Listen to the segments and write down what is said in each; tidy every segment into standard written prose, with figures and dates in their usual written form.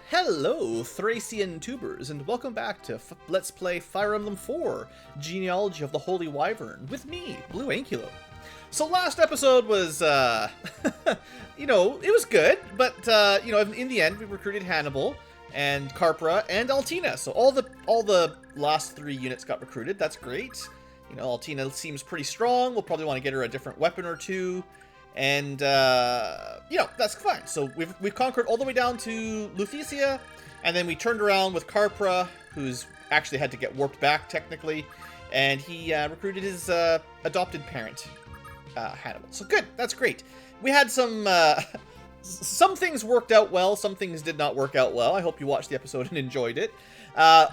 Hello, Thracian tubers, and welcome back to Let's Play Fire Emblem 4, Genealogy of the Holy Wyvern, with me, BlueAnkylo. So last episode was, you know, it was good, but, you know, in the end, we recruited Hannibal, and Carpra, and Altina. So all the last 3 units got recruited. That's great. You know, Altina seems pretty strong. We'll probably want to get her a different weapon or two. And, you know, that's fine. So we've conquered all the way down to Luthetia, and then we turned around with Carpra, who's actually had to get warped back, technically, and he recruited his adopted parent, Hannibal. So good, that's great. We had some things worked out well, some things did not work out well. I hope you watched the episode and enjoyed it.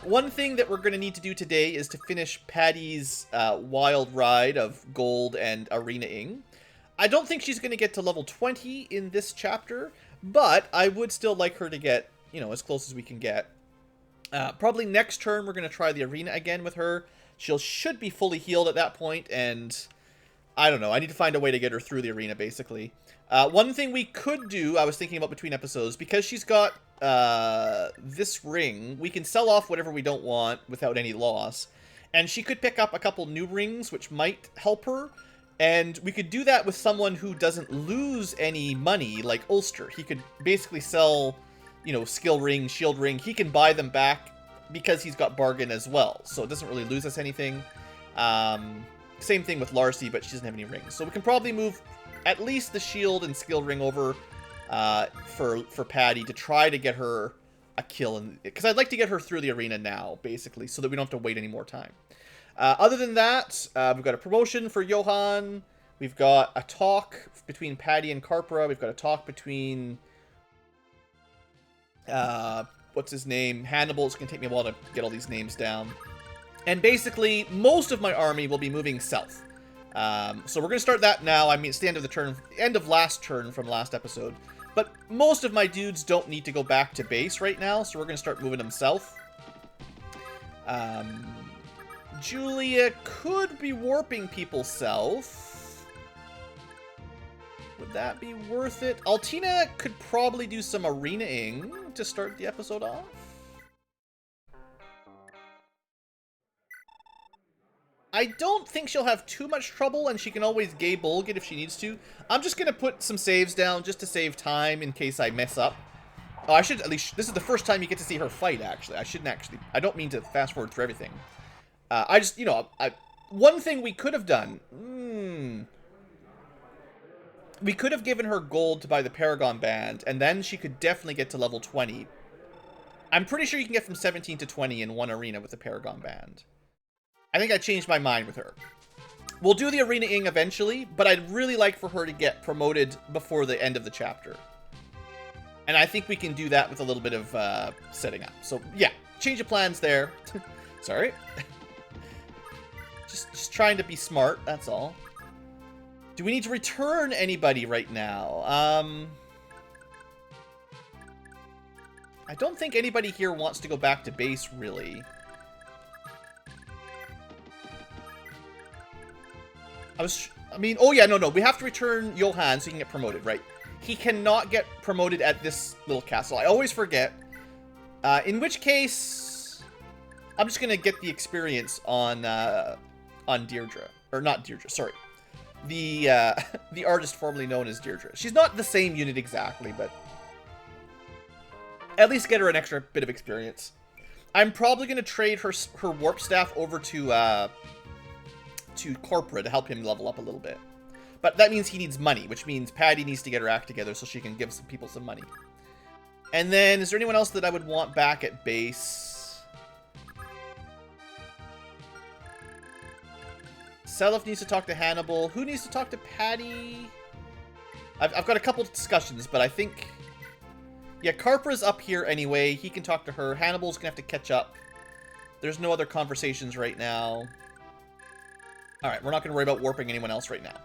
One thing that we're going to need to do today is to finish Patty's wild ride of gold and arena-ing. I don't think she's going to get to level 20 in this chapter, but I would still like her to get, you know, as close as we can get. Probably next turn we're going to try the arena again with her. She should be fully healed at that point, and I don't know. I need to find a way to get her through the arena, basically. One thing we could do, I was thinking about between episodes, because she's got this ring, we can sell off whatever we don't want without any loss, and she could pick up a couple new rings, which might help her. And we could do that with someone who doesn't lose any money, like Ulster. He could basically sell, you know, skill ring, shield ring. He can buy them back because he's got bargain as well. So it doesn't really lose us anything. Same thing with Larcy, but she doesn't have any rings. So we can probably move at least the shield and skill ring over for Patty to try to get her a kill. Because I'd like to get her through the arena now, basically, so that we don't have to wait any more time. Other than that, we've got a promotion for Johan. We've got a talk between Patty and Carpra. We've got a talk between, what's his name? Hannibal. It's going to take me a while to get all these names down. And basically, most of my army will be moving south. So we're going to start that now. I mean, it's the end of the turn, end of last turn from last episode. But most of my dudes don't need to go back to base right now, so we're going to start moving them south. Julia could be warping people south. Would that be worth it? Altina could probably do some arena-ing to start the episode off. I don't think she'll have too much trouble, and she can always gay Bulget if she needs to. I'm just going to put some saves down just to save time in case I mess up. Oh, I should at least... This is the first time you get to see her fight, actually. I shouldn't actually... I don't mean to fast forward through everything. I just, you know, one thing we could have done, we could have given her gold to buy the Paragon Band, and then she could definitely get to level 20. I'm pretty sure you can get from 17 to 20 in one arena with the Paragon Band. I think I changed my mind with her. We'll do the arena-ing eventually, but I'd really like for her to get promoted before the end of the chapter. And I think we can do that with a little bit of setting up. So, yeah, change of plans there. Sorry. Just trying to be smart, that's all. Do we need to return anybody right now? I don't think anybody here wants to go back to base, really. I mean, oh yeah, no, we have to return Johan so he can get promoted, right? He cannot get promoted at this little castle. I always forget. In which case, I'm just gonna get the experience on Deirdre. Or not Deirdre, sorry. The artist formerly known as Deirdre. She's not the same unit exactly, but at least get her an extra bit of experience. I'm probably going to trade her warp staff over to Corpora to help him level up a little bit. But that means he needs money, which means Patty needs to get her act together so she can give some people some money. And then, is there anyone else that I would want back at base? Selif needs to talk to Hannibal. Who needs to talk to Patty? I've got a couple discussions, but I think... Yeah, Carpra's up here anyway. He can talk to her. Hannibal's going to have to catch up. There's no other conversations right now. Alright, we're not going to worry about warping anyone else right now.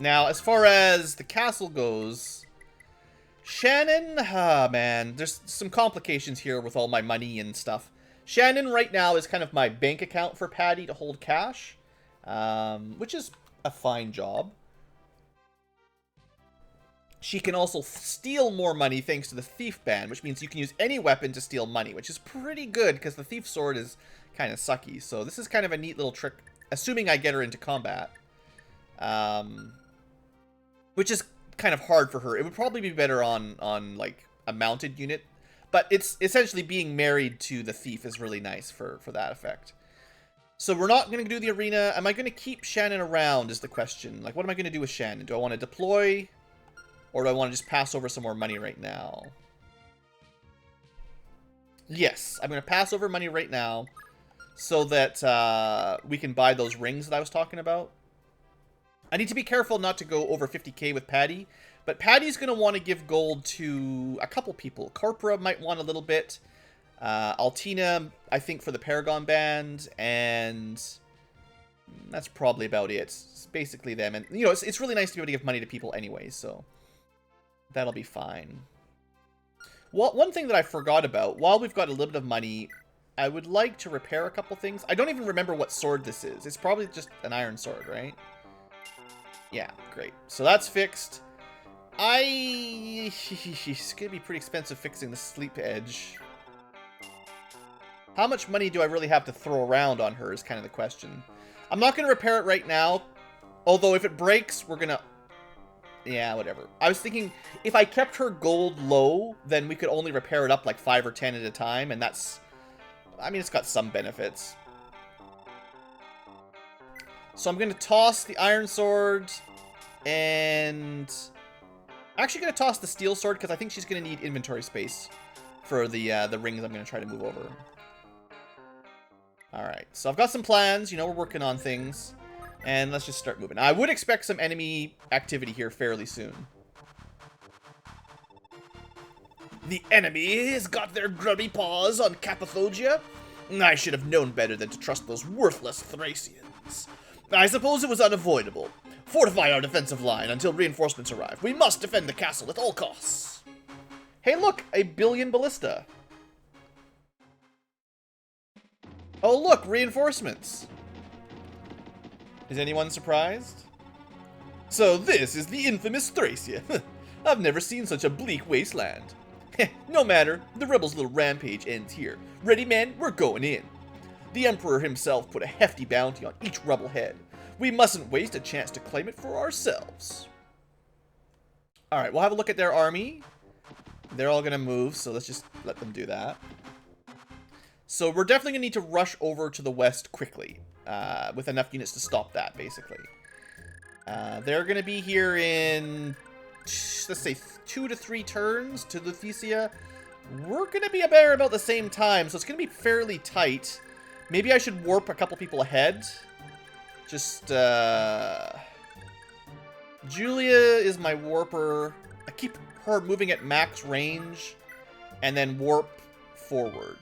Now, as far as the castle goes... Shannon... Ah, man. There's some complications here with all my money and stuff. Shannon right now is kind of my bank account for Patty to hold cash, which is a fine job. she can also steal more money thanks to the thief ban, which means you can use any weapon to steal money, which is pretty good because the thief sword is kind of sucky. So this is kind of a neat little trick, assuming I get her into combat. Which is kind of hard for her. It would probably be better on like a mounted unit, but it's essentially being married to the thief is really nice for that effect. So we're not going to do the arena. Am I going to keep Shannon around is the question. Like, what am I going to do with Shannon? Do I want to deploy, or do I want to just pass over some more money right now? Yes, I'm going to pass over money right now so that we can buy those rings that I was talking about. I need to be careful not to go over 50k with Patty, but Patty's going to want to give gold to a couple people. Corpora might want a little bit. Altina, I think, for the Paragon Band, and that's probably about it. It's basically them. And, you know, it's really nice to be able to give money to people anyway, so that'll be fine. Well, one thing that I forgot about, while we've got a little bit of money, I would like to repair a couple things. I don't even remember what sword this is. It's probably just an iron sword, right? Yeah, great. So that's fixed. It's going to be pretty expensive fixing the sleep edge. How much money do I really have to throw around on her is kind of the question. I'm not going to repair it right now. Although if it breaks, we're going to... Yeah, whatever. I was thinking if I kept her gold low, then we could only repair it up like 5 or 10 at a time. And that's... I mean, it's got some benefits. So I'm going to toss the iron sword. And... I'm actually going to toss the steel sword because I think she's going to need inventory space for the rings I'm going to try to move over. Alright, so I've got some plans. You know, we're working on things. And let's just start moving. I would expect some enemy activity here fairly soon. The enemy has got their grubby paws on Cappadocia. I should have known better than to trust those worthless Thracians. I suppose it was unavoidable. Fortify our defensive line until reinforcements arrive. We must defend the castle at all costs. Hey, look, a billion ballista. Oh, look, reinforcements. Is anyone surprised? So this is the infamous Thracia. I've never seen such a bleak wasteland. No matter, the rebels' little rampage ends here. Ready, men? We're going in. The Emperor himself put a hefty bounty on each rebel head. We mustn't waste a chance to claim it for ourselves. Alright, we'll have a look at their army. They're all going to move, so let's just let them do that. So we're definitely going to need to rush over to the west quickly. With enough units to stop that, basically. They're going to be here in, let's say, 2 to 3 turns to Luthetia. We're going to be about the same time, so it's going to be fairly tight. Maybe I should warp a couple people ahead. Just, Julia is my warper. I keep her moving at max range, and then warp forward.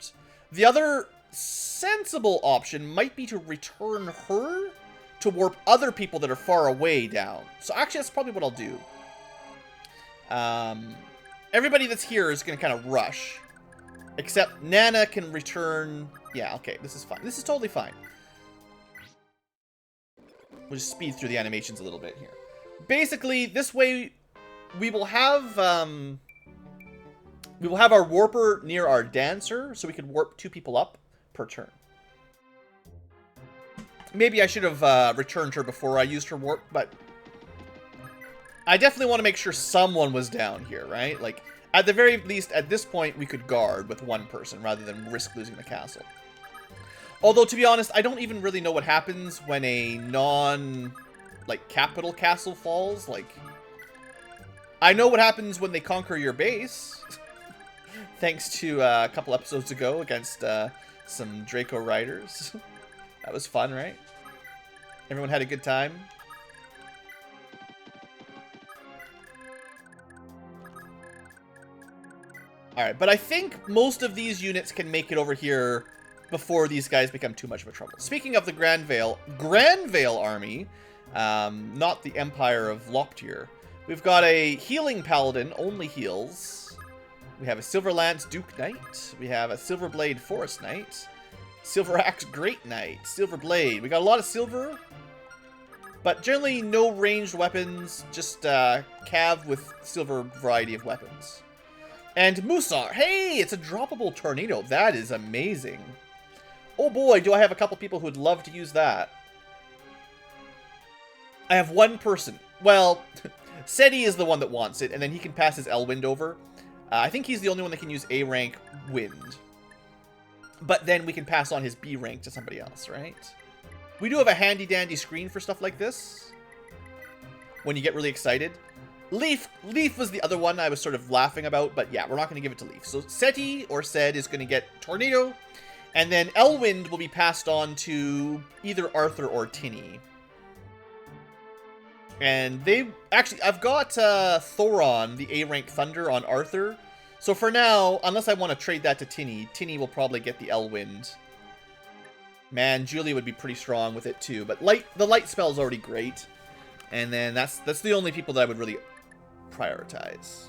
The other sensible option might be to return her to warp other people that are far away down. So actually, that's probably what I'll do. Everybody that's here is going to kind of rush. Except Nana can return... Yeah, okay, this is fine. This is totally fine. We'll just speed through the animations a little bit here. Basically, this way we will have our warper near our dancer, so we can warp 2 people up per turn. Maybe I should have returned her before I used her warp, but I definitely want to make sure someone was down here, right? Like, at the very least, at this point, we could guard with 1 person rather than risk losing the castle. Although, to be honest, I don't even really know what happens when a capital castle falls. Like, I know what happens when they conquer your base. Thanks to a couple episodes ago against some Draco Riders. That was fun, right? Everyone had a good time. Alright, but I think most of these units can make it over here before these guys become too much of a trouble. Speaking of the Grand Vale army, not the Empire of Loptier, we've got a healing paladin, only heals. We have a Silver Lance Duke Knight. We have a Silver Blade Forest Knight. Silver Axe Great Knight. Silver Blade. We got a lot of silver. But generally, no ranged weapons, just Cav with silver variety of weapons. And Musar, hey, it's a droppable tornado. That is amazing. Oh boy, do I have a couple people who would love to use that. I have one person. Well, Seti is the one that wants it, and then he can pass his Elwind over. I think he's the only one that can use A rank wind. But then we can pass on his B rank to somebody else, right? We do have a handy-dandy screen for stuff like this. When you get really excited. Leaf was the other one I was sort of laughing about, but yeah, we're not going to give it to Leaf. So Seti, or Sed, is going to get Tornado, and then Elwind will be passed on to either Arthur or Tinny. And they... Actually, I've got Thoron, the A-rank Thunder, on Arthur. So for now, unless I want to trade that to Tinny, Tinny will probably get the Elwind. Man, Julia would be pretty strong with it too. But the light spell is already great. And then that's the only people that I would really prioritize.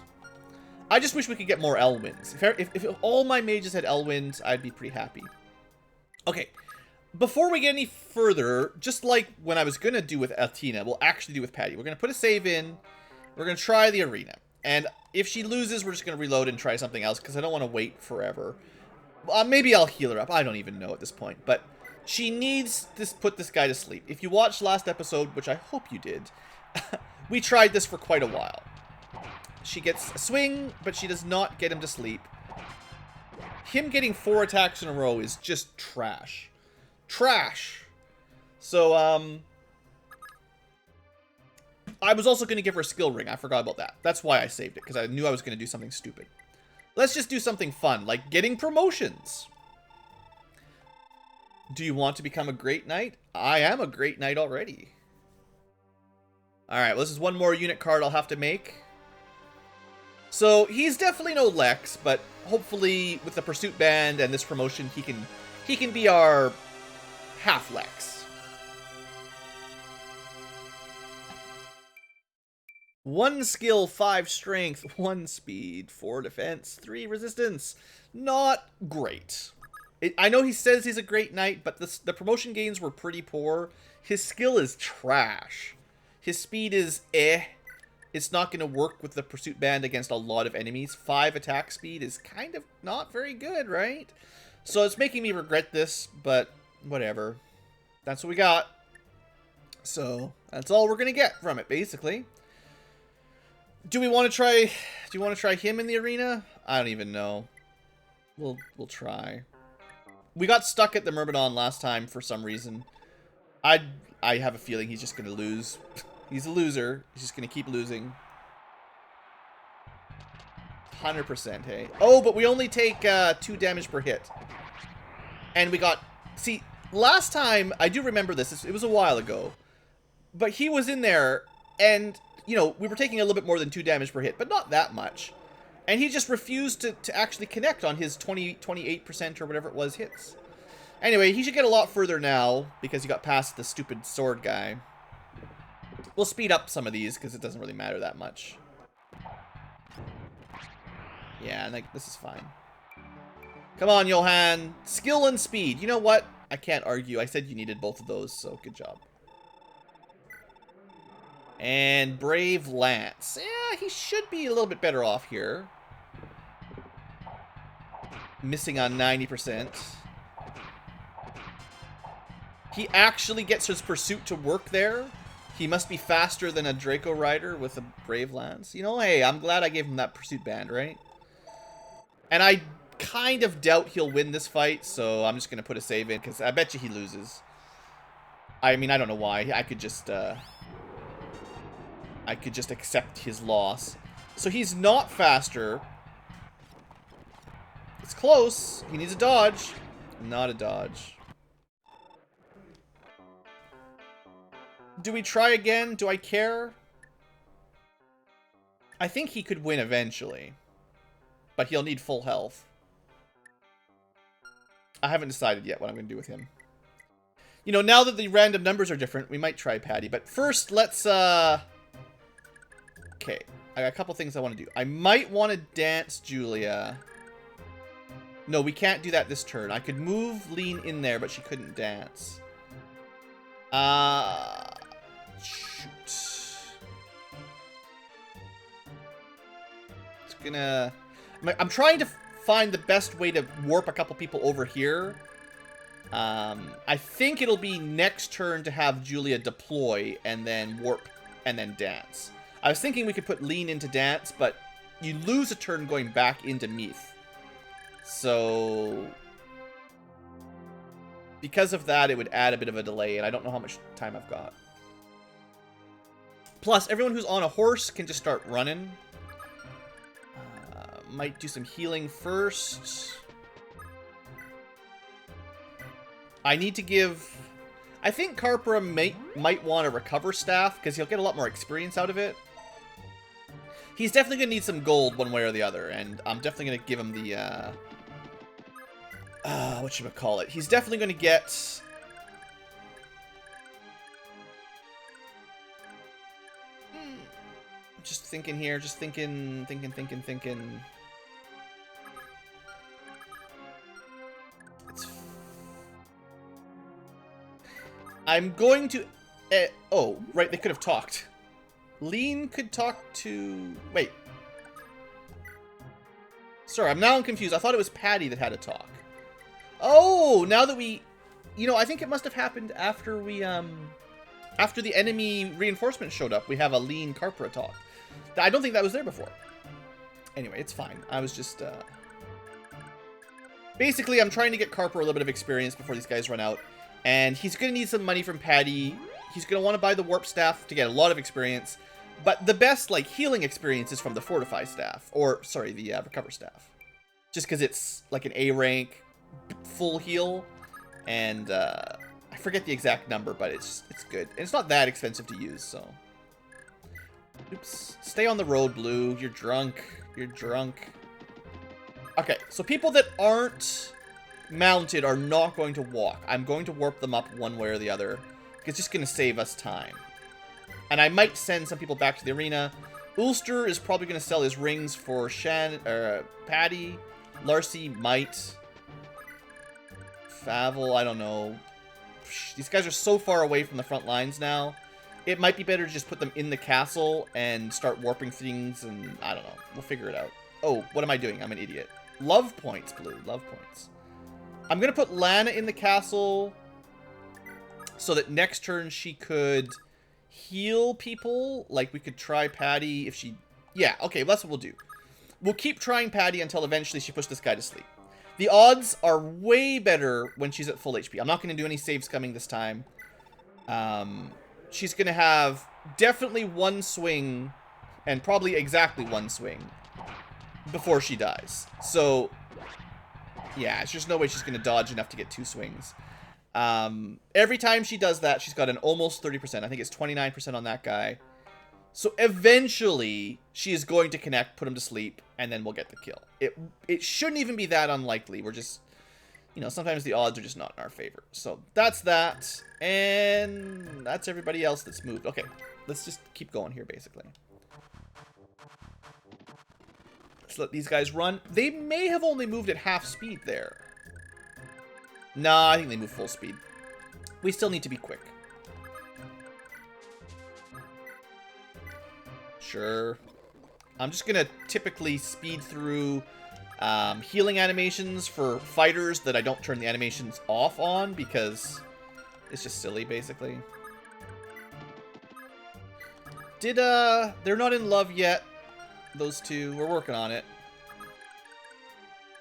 I just wish we could get more Elwinds. If all my mages had Elwinds, I'd be pretty happy. Okay. Before we get any further, just like when I was going to do with Athena, we'll actually do with Patty. We're going to put a save in. We're going to try the arena. And if she loses, we're just going to reload and try something else because I don't want to wait forever. Maybe I'll heal her up. I don't even know at this point. But she needs to put this guy to sleep. If you watched last episode, which I hope you did, we tried this for quite a while. She gets a swing, but she does not get him to sleep. Him getting 4 attacks in a row is just trash. Trash. So, I was also going to give her a skill ring. I forgot about that. That's why I saved it, because I knew I was going to do something stupid. Let's just do something fun, like getting promotions. Do you want to become a great knight? I am a great knight already. Alright, well, this is one more unit card I'll have to make. So, he's definitely no Lex, but hopefully with the Pursuit Band and this promotion, he can be our half Lex. 1 skill, 5 strength, 1 speed, 4 defense, 3 resistance. Not great. I know he says he's a great knight, but the promotion gains were pretty poor. His skill is trash. His speed is eh. It's not going to work with the Pursuit Band against a lot of enemies. 5 attack speed is kind of not very good, right? So it's making me regret this, but whatever. That's what we got. So that's all we're going to get from it, basically. Do we want to try... Do you want to try him in the arena? I don't even know. We'll try. We got stuck at the Myrmidon last time for some reason. I have a feeling he's just going to lose. He's a loser. He's just going to keep losing. 100%, hey. Oh, but we only take 2 damage per hit. And we got... See, last time, I do remember this. It was a while ago. But he was in there, and, you know, we were taking a little bit more than 2 damage per hit, but not that much. And he just refused to actually connect on his 28% or whatever it was hits. Anyway, he should get a lot further now, because he got past the stupid sword guy. We'll speed up some of these, because it doesn't really matter that much. Yeah, like, this is fine. Come on, Johan. Skill and speed. You know what? I can't argue. I said you needed both of those, so good job. And Brave Lance. Yeah, he should be a little bit better off here. Missing on 90%. He actually gets his pursuit to work there. He must be faster than a Draco Rider with a Brave Lance. You know, hey, I'm glad I gave him that pursuit band, right? And I kind of doubt he'll win this fight, so I'm just going to put a save in, because I bet you he loses. I mean, I don't know why. I could just accept his loss. So he's not faster. It's close. He needs a dodge. Not a dodge. Do we try again? Do I care? I think he could win eventually. But he'll need full health. I haven't decided yet what I'm going to do with him. You know, now that the random numbers are different, we might try Patty. But first, let's, okay. I got a couple things I want to do. I might want to dance Julia. No, we can't do that this turn. I could move Lean in there, but she couldn't dance. Shoot. It's gonna... I'm trying to find the best way to warp a couple people over here. I think it'll be next turn to have Julia deploy and then warp and then dance. I was thinking we could put Lean into dance, but you lose a turn going back into Meath. So because of that, it would add a bit of a delay, and I don't know how much time I've got. Plus, everyone who's on a horse can just start running. Might do some healing first. I need to give... I think Carpra might want a recover staff, because he'll get a lot more experience out of it. He's definitely going to need some gold one way or the other, and I'm definitely going to give him the... whatchamacallit. He's definitely going to get... Just thinking here, just thinking. I'm going to... oh, right, they could have talked. Lean could talk to... Wait. Sorry, I'm now confused. I thought it was Patty that had to talk. Oh, now that we... You know, I think it must have happened after we, after the enemy reinforcements showed up. We have a Lean Carpra talk. I don't think that was there before. Anyway, it's fine. I was just, Basically, I'm trying to get Carper a little bit of experience before these guys run out. And he's going to need some money from Patty. He's going to want to buy the Warp Staff to get a lot of experience. But the best, like, healing experience is from the Fortify Staff. Or, sorry, the Recover Staff. Just because it's, like, an A rank full heal. And, I forget the exact number, but it's good. And it's not that expensive to use, so... Oops. Stay on the road, Blue. You're drunk. You're drunk. Okay, so people that aren't mounted are not going to walk. I'm going to warp them up one way or the other. It's just going to save us time. And I might send some people back to the arena. Ulster is probably going to sell his rings for Patty. Larcy might. Favel, I don't know. These guys are so far away from the front lines now. It might be better to just put them in the castle and start warping things, and I don't know. We'll figure it out. Oh, what am I doing? I'm an idiot. Love points, Blue. Love points. I'm going to put Lana in the castle so that next turn she could heal people. Like, we could try Patty if she... Yeah, okay, that's what we'll do. We'll keep trying Patty until eventually she puts this guy to sleep. The odds are way better when she's at full HP. I'm not going to do any saves coming this time. She's going to have definitely one swing, and probably exactly one swing, before she dies. So, yeah, there's just no way she's going to dodge enough to get two swings. Every time she does that, she's got an almost 30%. I think it's 29% on that guy. So eventually, she is going to connect, put him to sleep, and then we'll get the kill. It shouldn't even be that unlikely. We're just... You know, sometimes the odds are just not in our favor. So that's that. And that's everybody else that's moved. Okay, let's just keep going here, basically. Let's let these guys run. They may have only moved at half speed there. Nah, I think they moved full speed. We still need to be quick. Sure. I'm just going to typically speed through... healing animations for fighters that I don't turn the animations off on because it's just silly, basically. They're not in love yet, those two. We're working on it.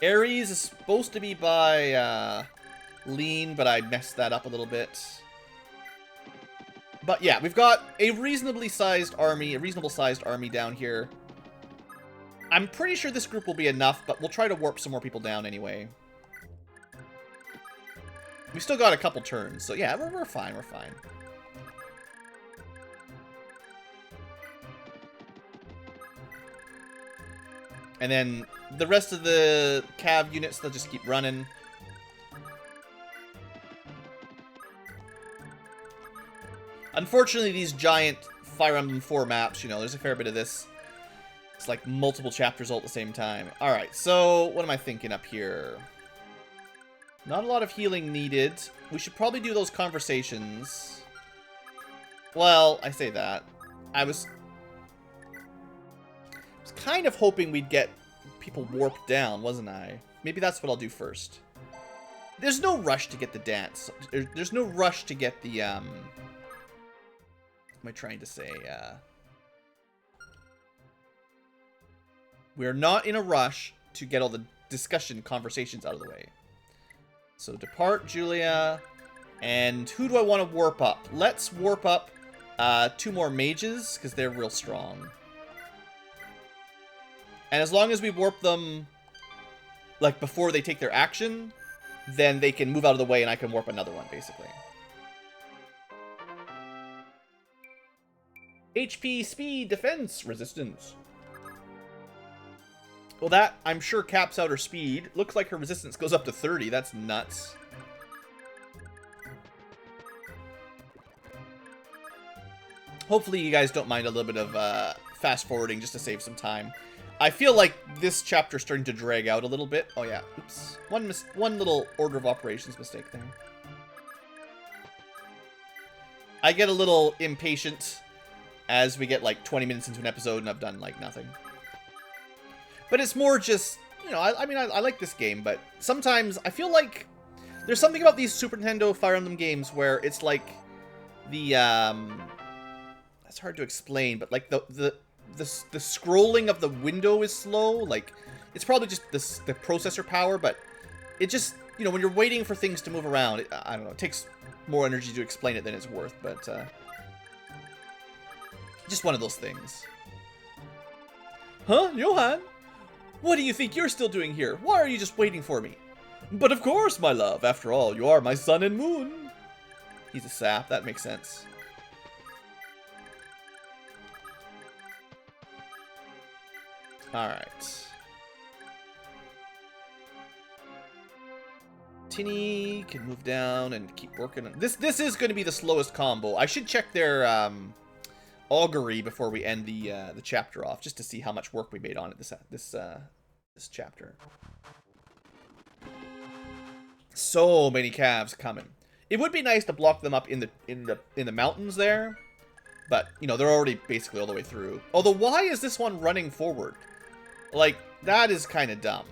Ares is supposed to be by Lean, but I messed that up a little bit. But yeah, we've got a reasonable sized army down here. I'm pretty sure this group will be enough, but we'll try to warp some more people down anyway. We've still got a couple turns, so yeah, we're fine, we're fine. And then the rest of the cav units, they'll just keep running. Unfortunately, these giant Fire Emblem 4 maps, you know, there's a fair bit of this. It's like multiple chapters all at the same time. Alright, so what am I thinking up here? Not a lot of healing needed. We should probably do those conversations. Well, I say that. I was kind of hoping we'd get people warped down, wasn't I? Maybe that's what I'll do first. There's no rush to get the dance. There's no rush to get the, what am I trying to say? We're not in a rush to get all the discussion conversations out of the way. So depart, Julia. And who do I want to warp up? Let's warp up 2 more mages, because they're real strong. And as long as we warp them, like, before they take their action, then they can move out of the way and I can warp another one, basically. HP, speed, defense, resistance. Well, that, I'm sure, caps out her speed. Looks like her resistance goes up to 30. That's nuts. Hopefully you guys don't mind a little bit of fast forwarding just to save some time. I feel like this chapter's starting to drag out a little bit. Oh yeah, oops. One little order of operations mistake there. I get a little impatient as we get like 20 minutes into an episode and I've done like nothing. But it's more just, you know, I mean, I like this game, but sometimes I feel like there's something about these Super Nintendo Fire Emblem games where it's like the, it's hard to explain, but like the scrolling of the window is slow. Like, it's probably just the processor power, but it just, you know, when you're waiting for things to move around, I don't know, it takes more energy to explain it than it's worth, but just one of those things. Huh, Johann? What do you think you're still doing here? Why are you just waiting for me? But of course, my love. After all, you are my sun and moon. He's a sap. That makes sense. Alright. Tinny can move down and keep working on this. This is going to be the slowest combo. I should check their augury before we end the chapter off, just to see how much work we made on it this chapter. So many calves coming. It would be nice to block them up in the mountains there, but you know, they're already basically all the way through. Although, why is this one running forward? Like, that is kind of dumb.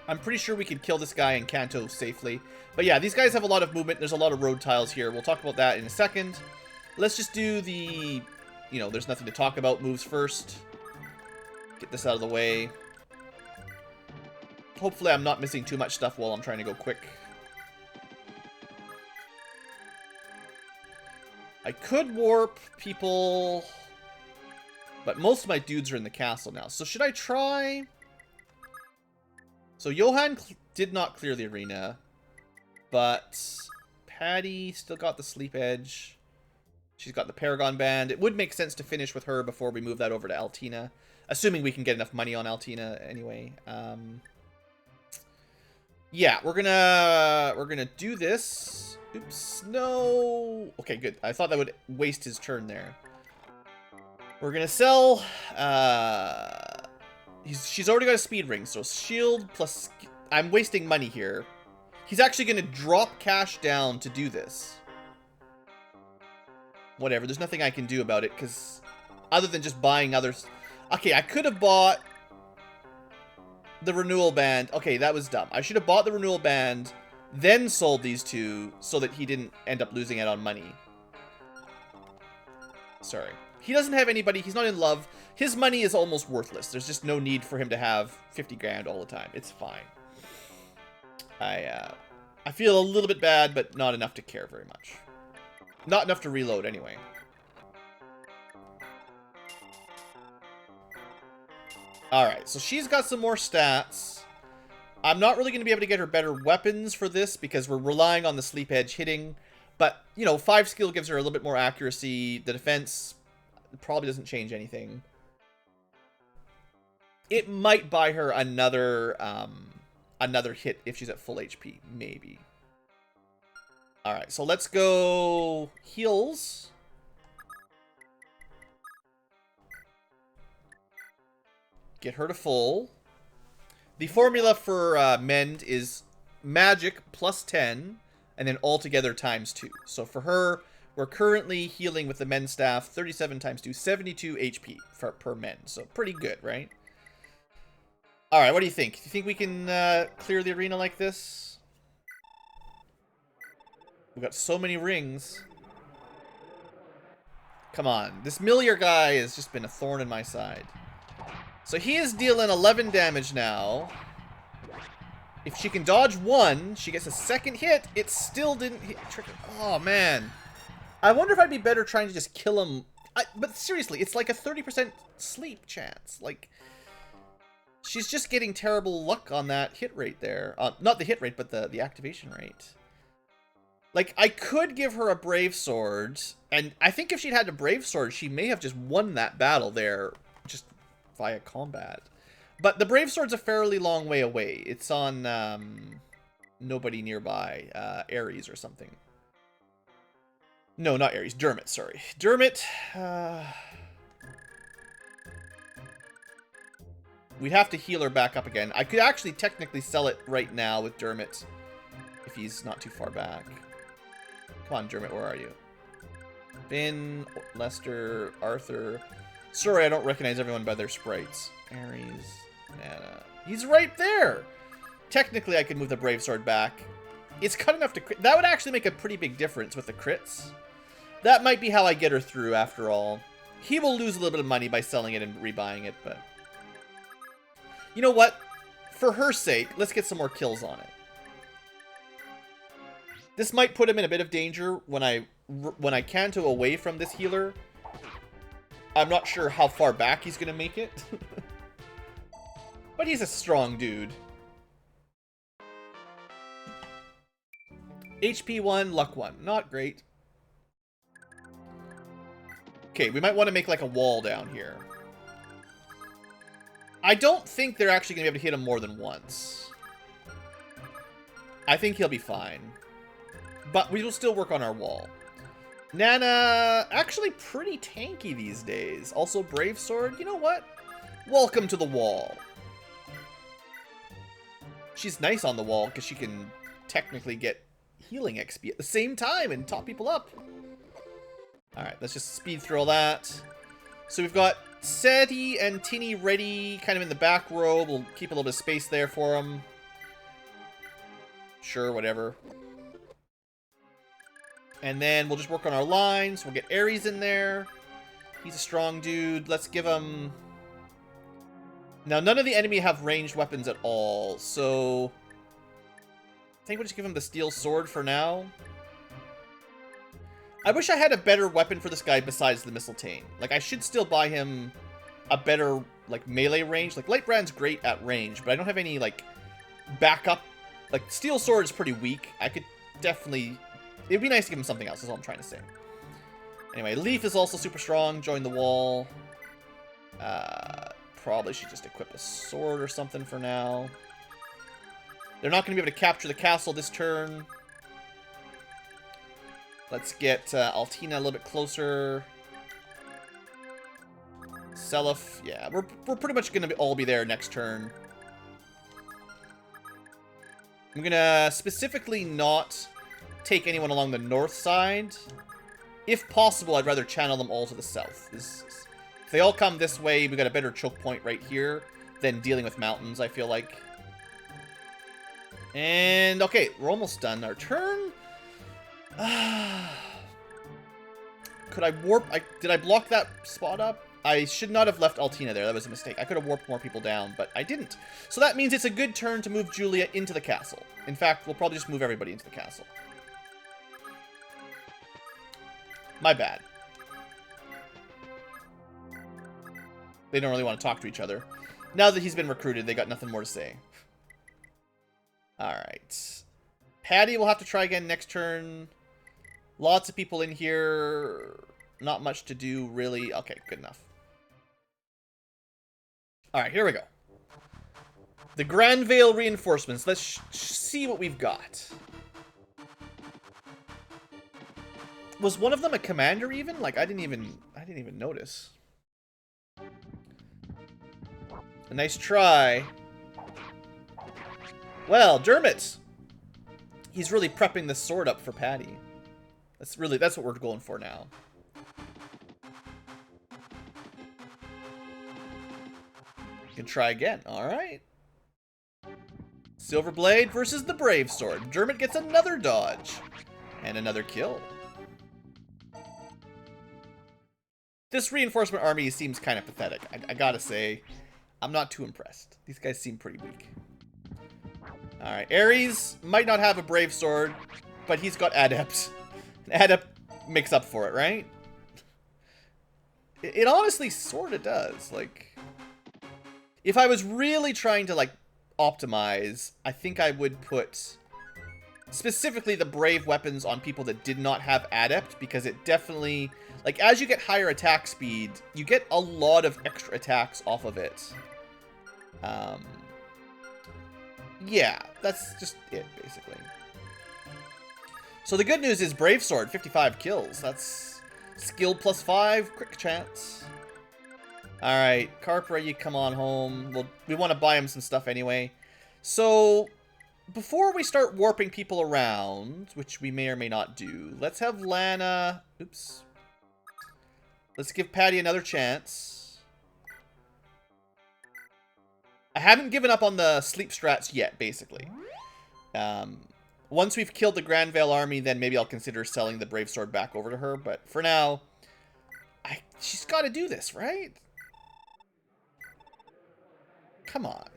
I'm pretty sure we could kill this guy in Kanto safely. But yeah, these guys have a lot of movement. There's a lot of road tiles here. We'll talk about that in a second. Let's just do the, you know, there's nothing to talk about moves first. Get this out of the way. Hopefully I'm not missing too much stuff while I'm trying to go quick. I could warp people, but most of my dudes are in the castle now. So should I try? So Johann did not clear the arena, but Patty still got the sleep edge. She's got the Paragon Band. It would make sense to finish with her before we move that over to Altina, assuming we can get enough money on Altina anyway. Yeah, we're gonna do this. Oops, no. Okay, good. I thought that would waste his turn there. We're gonna sell. She's already got a speed ring, so shield plus. I'm wasting money here. He's actually gonna drop cash down to do this. Whatever. There's nothing I can do about it because, other than just buying others. Okay, I could have bought the renewal band. Okay, that was dumb. I should have bought the renewal band, then sold these two so that he didn't end up losing out on money. Sorry. He doesn't have anybody. He's not in love. His money is almost worthless. There's just no need for him to have 50 grand all the time. It's fine. I feel a little bit bad, but not enough to care very much. Not enough to reload anyway. Alright, so she's got some more stats. I'm not really going to be able to get her better weapons for this because we're relying on the sleep edge hitting. But, you know, 5 skill gives her a little bit more accuracy. The defense probably doesn't change anything. It might buy her another hit if she's at full HP, maybe. Alright, so let's go heals. Get her to full. The formula for Mend is magic plus 10, and then altogether times 2. So for her, We're currently healing with the men's staff 37 times 2, 72 HP per men. So pretty good, right? Alright, what do you think? Do you think we can clear the arena like this? We've got so many rings. Come on. This Millier guy has just been a thorn in my side. So he is dealing 11 damage now. If she can dodge one, she gets a second hit. It still didn't hit. Oh, man. I wonder if I'd be better trying to just kill him. But seriously, it's like a 30% sleep chance. Like, she's just getting terrible luck on that hit rate there. Not the hit rate, but the activation rate. Like, I could give her a Brave Sword, and I think if she'd had a Brave Sword, she may have just won that battle there, just via combat. But the Brave Sword's a fairly long way away. It's on, nobody nearby, Ares or something. No, not Ares, Dermot, sorry. Dermot, we'd have to heal her back up again. I could actually technically sell it right now with Dermot, if he's not too far back. Come on, Dermot, where are you? Finn, Lester, Arthur. Sorry, I don't recognize everyone by their sprites. Ares, Nana. He's right there! Technically, I could move the Brave Sword back. It's cut enough to crit. That would actually make a pretty big difference with the crits. That might be how I get her through, after all. He will lose a little bit of money by selling it and rebuying it, but... You know what? For her sake, let's get some more kills on it. This might put him in a bit of danger when I canto away from this healer. I'm not sure how far back he's going to make it. But he's a strong dude. HP 1, luck 1. Not great. Okay, we might want to make like a wall down here. I don't think they're actually going to be able to hit him more than once. I think he'll be fine. But we will still work on our wall. Nana, actually pretty tanky these days. Also Brave Sword. You know what? Welcome to the wall. She's nice on the wall because she can technically get healing XP at the same time and top people up. Alright, let's just speed through all that. So we've got Seti and Tinny ready kind of in the back row. We'll keep a little bit of space there for them. Sure, whatever. And then we'll just work on our lines. We'll get Ares in there. He's a strong dude. Let's give him... Now, none of the enemy have ranged weapons at all, so... I think we'll just give him the steel sword for now. I wish I had a better weapon for this guy besides the Mistletoe. Like, I should still buy him a better, like, melee range. Like, Lightbrand's great at range, but I don't have any, like, backup. Like, steel sword is pretty weak. I could definitely... It'd be nice to give him something else, is all I'm trying to say. Anyway, Leaf is also super strong. Join the wall. Probably should just equip a sword or something for now. They're not going to be able to capture the castle this turn. Let's get Altina a little bit closer. Seliph, yeah, we're pretty much going to all be there next turn. I'm going to specifically not take anyone along the north side. If possible, I'd rather channel them all to the south. If they all come this way, we got a better choke point right here than dealing with mountains, I feel like. And, okay, we're almost done our turn. Could I warp? Did I block that spot up? I should not have left Altina there. That was a mistake. I could have warped more people down, but I didn't. So that means it's a good turn to move Julia into the castle. In fact, we'll probably just move everybody into the castle. My bad. They don't really want to talk to each other. Now that he's been recruited, they got nothing more to say. Alright. Patty will have to try again next turn. Lots of people in here. Not much to do, really. Okay, good enough. Alright, here we go. The Granvale reinforcements. Let's see what we've got. Was one of them a commander even? Like, I didn't even notice. A nice try. Well, Dermot. He's really prepping the sword up for Patty. That's what we're going for now. You can try again. All right. Silver Blade versus the Brave Sword. Dermot gets another dodge and another kill. This reinforcement army seems kind of pathetic. I gotta say, I'm not too impressed. These guys seem pretty weak. All right, Ares might not have a Brave Sword, but he's got Adept. Adept makes up for it, right? It honestly sort of does. Like, if I was really trying to, like, optimize, I think I would put specifically the Brave weapons on people that did not have Adept, because it definitely, like, as you get higher attack speed, you get a lot of extra attacks off of it. Yeah, that's just it, basically. So the good news is Brave Sword, 55 kills. That's skill +5, quick chance. Alright, Carpra, you come on home. We want to buy him some stuff anyway. So, before we start warping people around, which we may or may not do, let's have Lana... Oops. Let's give Patty another chance. I haven't given up on the sleep strats yet, basically. Once we've killed the Granvale army, then maybe I'll consider selling the Brave Sword back over to her. But for now, she's got to do this, right? Come on.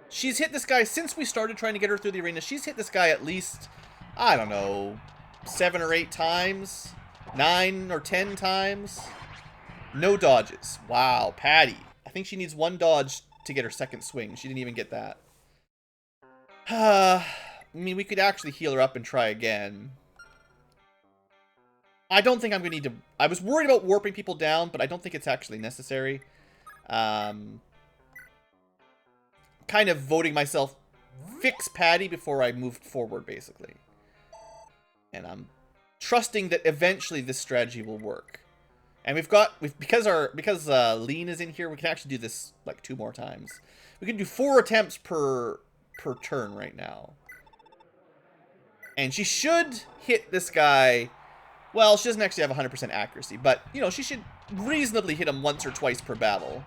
She's hit this guy since we started trying to get her through the arena. She's hit this guy at least, I don't know, 7 or 8 times. 9 or 10 times. No dodges. Wow, Patty. I think she needs 1 dodge to get her second swing. She didn't even get that. I mean, we could actually heal her up and try again. I don't think I'm going to need to... I was worried about warping people down, but I don't think it's actually necessary. Kind of voting myself fix Patty before I moved forward, basically. And I'm trusting that eventually this strategy will work. And because Lean is in here, we can actually do this like 2 more times. We can do 4 attempts per turn right now. And she should hit this guy. Well, she doesn't actually have 100% accuracy, but you know, she should reasonably hit him once or twice per battle.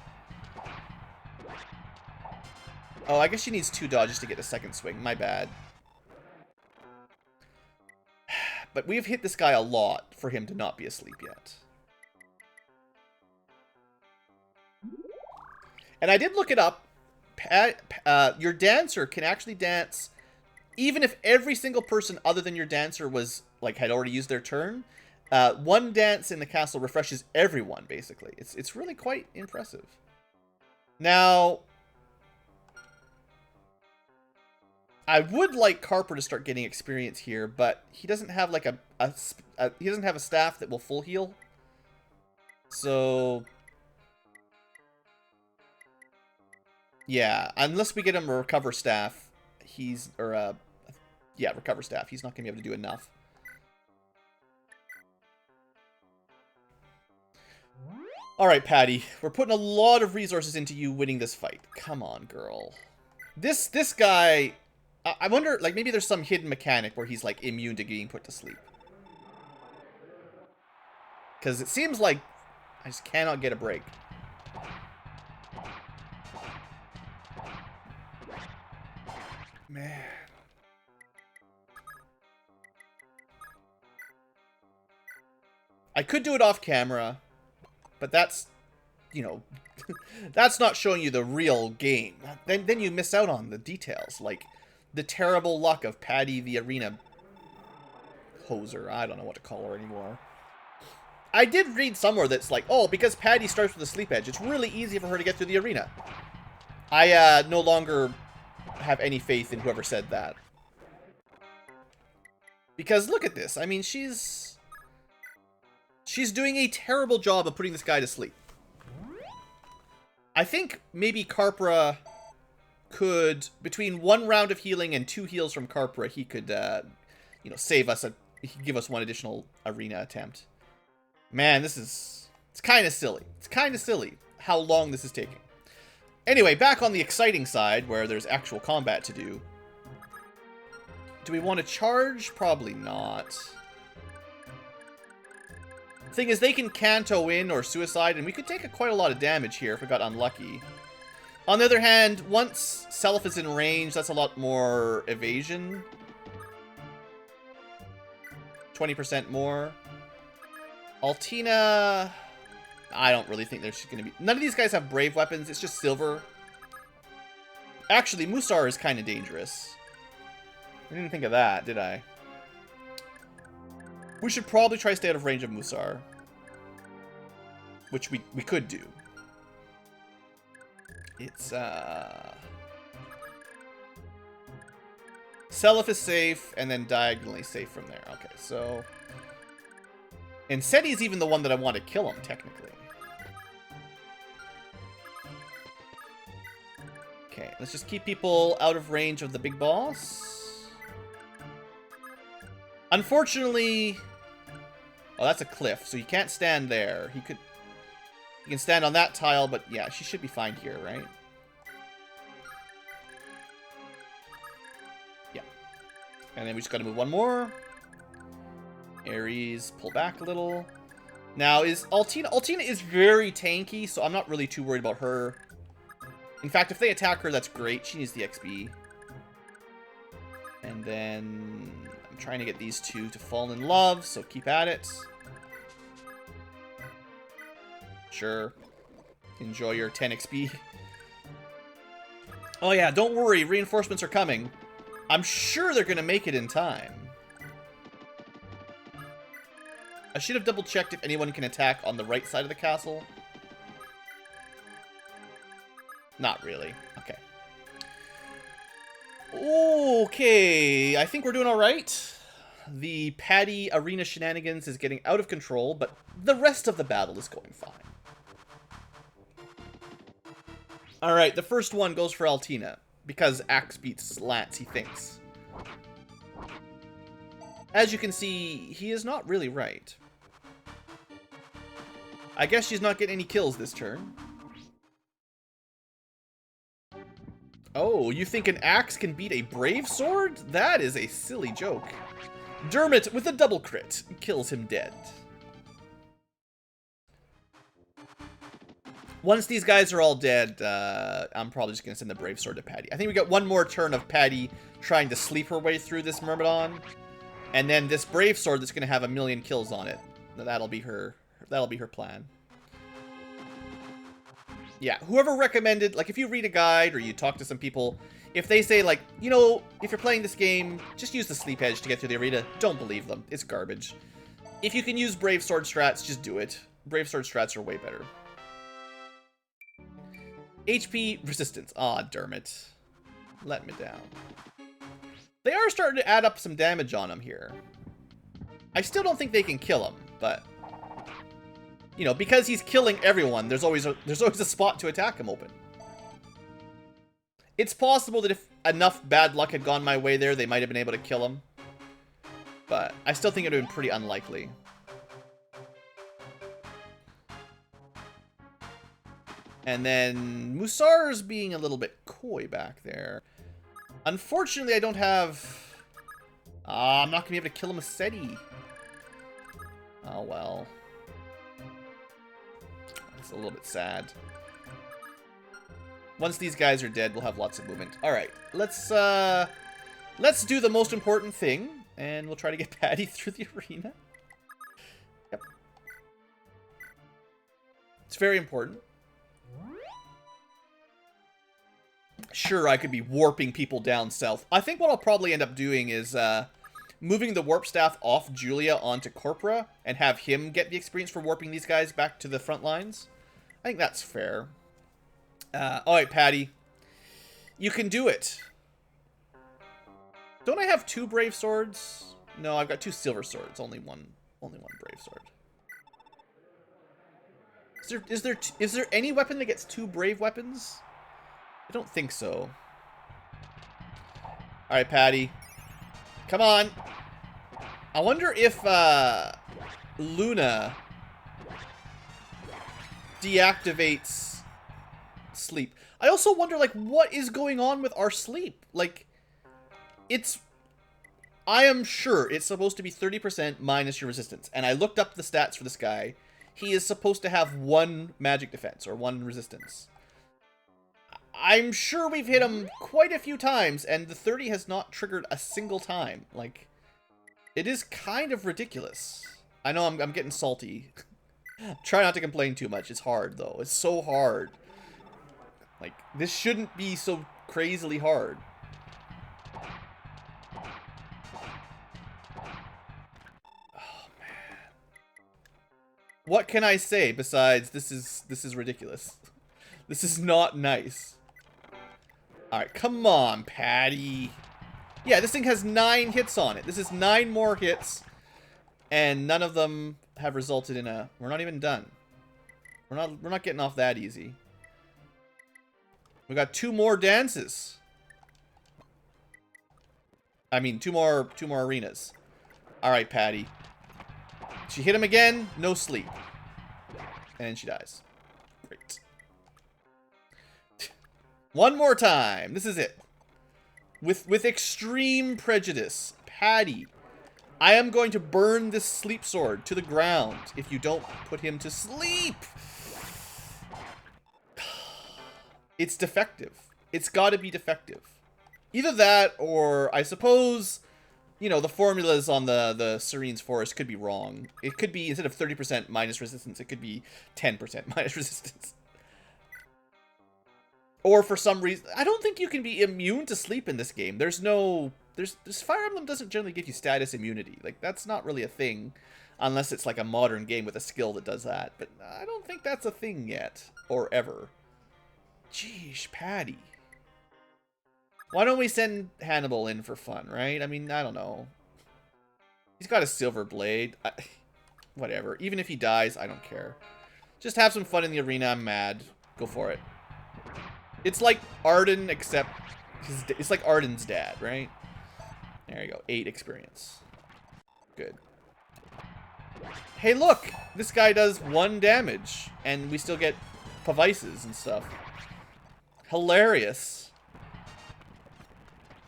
Oh, I guess she needs 2 dodges to get a second swing. My bad. But we've hit this guy a lot for him to not be asleep yet. And I did look it up. Your dancer can actually dance even if every single person other than your dancer was like had already used their turn. 1 dance in the castle refreshes everyone, basically. It's really quite impressive. Now, I would like Carper to start getting experience here, but he doesn't have like he doesn't have a staff that will full heal. So yeah, unless we get him a recover staff, recover staff. He's not gonna be able to do enough. All right, Patty, we're putting a lot of resources into you winning this fight. Come on, girl. This guy. I wonder, like, maybe there's some hidden mechanic where he's, like, immune to getting put to sleep. Because it seems like I just cannot get a break. Man. I could do it off camera, but that's, you know, that's not showing you the real game. Then you miss out on the details, like the terrible luck of Patty the arena hoser. I don't know what to call her anymore. I did read somewhere that's like, oh, because Patty starts with a sleep edge, it's really easy for her to get through the arena. I no longer have any faith in whoever said that. Because look at this. I mean, she's doing a terrible job of putting this guy to sleep. I think maybe Carpra could, between 1 round of healing and 2 heals from Carpra, he could, you know, save us. He could give us 1 additional arena attempt. Man, it's kind of silly. It's kind of silly how long this is taking. Anyway, back on the exciting side, where there's actual combat to do. Do we want to charge? Probably not. Thing is, they can Kanto in or suicide, and we could take quite a lot of damage here if we got unlucky. On the other hand, once Self is in range, that's a lot more evasion. 20% more. Altina... I don't really think there's going to be... None of these guys have brave weapons. It's just silver. Actually, Musar is kind of dangerous. I didn't think of that, did I? We should probably try to stay out of range of Musar. Which we could do. It's, Self is safe, and then diagonally safe from there. Okay, so... And Seti's even the one that I want to kill him, technically. Okay, let's just keep people out of range of the big boss. Unfortunately... Oh, that's a cliff, so you can't stand there. He can stand on that tile, but yeah, she should be fine here, right? Yeah. And then we just gotta move one more. Ares, pull back a little. Now, is Altina... Altina is very tanky, so I'm not really too worried about her. In fact, if they attack her, that's great. She needs the XP. And then... I'm trying to get these two to fall in love, so keep at it. Sure. Enjoy your 10 XP. Oh yeah, don't worry. Reinforcements are coming. I'm sure they're going to make it in time. I should have double-checked if anyone can attack on the right side of the castle. Not really. Okay. Okay, I think we're doing all right. The Patty arena shenanigans is getting out of control, but the rest of the battle is going fine. All right, the first one goes for Altina, because Axe beats Lance, he thinks. As you can see, he is not really right. I guess she's not getting any kills this turn. Oh, you think an axe can beat a brave sword? That is a silly joke. Dermot with a double crit kills him dead. Once these guys are all dead, I'm probably just going to send the brave sword to Patty. I think we got one more turn of Patty trying to sleep her way through this Myrmidon. And then this brave sword that's going to have a million kills on it. That'll be her plan. Yeah, whoever recommended, like if you read a guide or you talk to some people, if they say like, you know, if you're playing this game, just use the sleep edge to get through the arena, don't believe them. It's garbage. If you can use brave sword strats, just do it. Brave sword strats are way better. HP resistance. Aw, Dermot. Let me down. They are starting to add up some damage on him here. I still don't think they can kill him, but... You know, because he's killing everyone, there's always a spot to attack him open. It's possible that if enough bad luck had gone my way there, they might have been able to kill him. But I still think it would have been pretty unlikely. And then Musar's being a little bit coy back there. Unfortunately, I don't have... I'm not going to be able to kill him with Seti. Oh, well. That's a little bit sad. Once these guys are dead, we'll have lots of movement. Alright, let's do the most important thing, and we'll try to get Patty through the arena. Yep. It's very important. Sure, I could be warping people down south. I think what I'll probably end up doing is moving the warp staff off Julia onto Corpora and have him get the experience for warping these guys back to the front lines. I think that's fair. Alright, Patty. You can do it. Don't I have 2 brave swords? No, I've got 2 silver swords. Only one brave sword. Is there any weapon that gets 2 brave weapons? I don't think so. Alright, Patty. Come on. I wonder if Luna deactivates sleep. I also wonder, like, what is going on with our sleep? Like, it's I am sure it's supposed to be 30% minus your resistance. And I looked up the stats for this guy. He is supposed to have 1 magic defense or 1 resistance. I'm sure we've hit him quite a few times, and the 30 has not triggered a single time. Like, it is kind of ridiculous. I know I'm getting salty. Try not to complain too much. It's hard, though. It's so hard. Like, this shouldn't be so crazily hard. Oh, man. What can I say besides this is ridiculous? This is not nice. Alright, come on, Patty. Yeah, this thing has 9 hits on it. This is 9 more hits, and none of them have resulted in a... We're not even done. We're not getting off that easy. We got 2 more dances. I mean, 2 more arenas. Alright, Patty. She hit him again, no sleep. And she dies. Great. One more time. This is it. With extreme prejudice. Patty, I am going to burn this sleep sword to the ground if you don't put him to sleep. It's defective. It's got to be defective. Either that or, I suppose, you know, the formulas on the SerenesForest could be wrong. It could be, instead of 30% minus resistance, it could be 10% minus resistance. Or for some reason, I don't think you can be immune to sleep in this game. There's Fire Emblem doesn't generally give you status immunity. Like, that's not really a thing, unless it's like a modern game with a skill that does that. But I don't think that's a thing yet, or ever. Jeez, Patty. Why don't we send Hannibal in for fun, right? I mean, I don't know. He's got a silver blade. Whatever. Even if he dies, I don't care. Just have some fun in the arena. I'm mad. Go for it. It's like Arden, except it's like Arden's dad, right? There you go. 8 experience. Good. Hey, look! This guy does 1 damage, and we still get Pavices and stuff. Hilarious.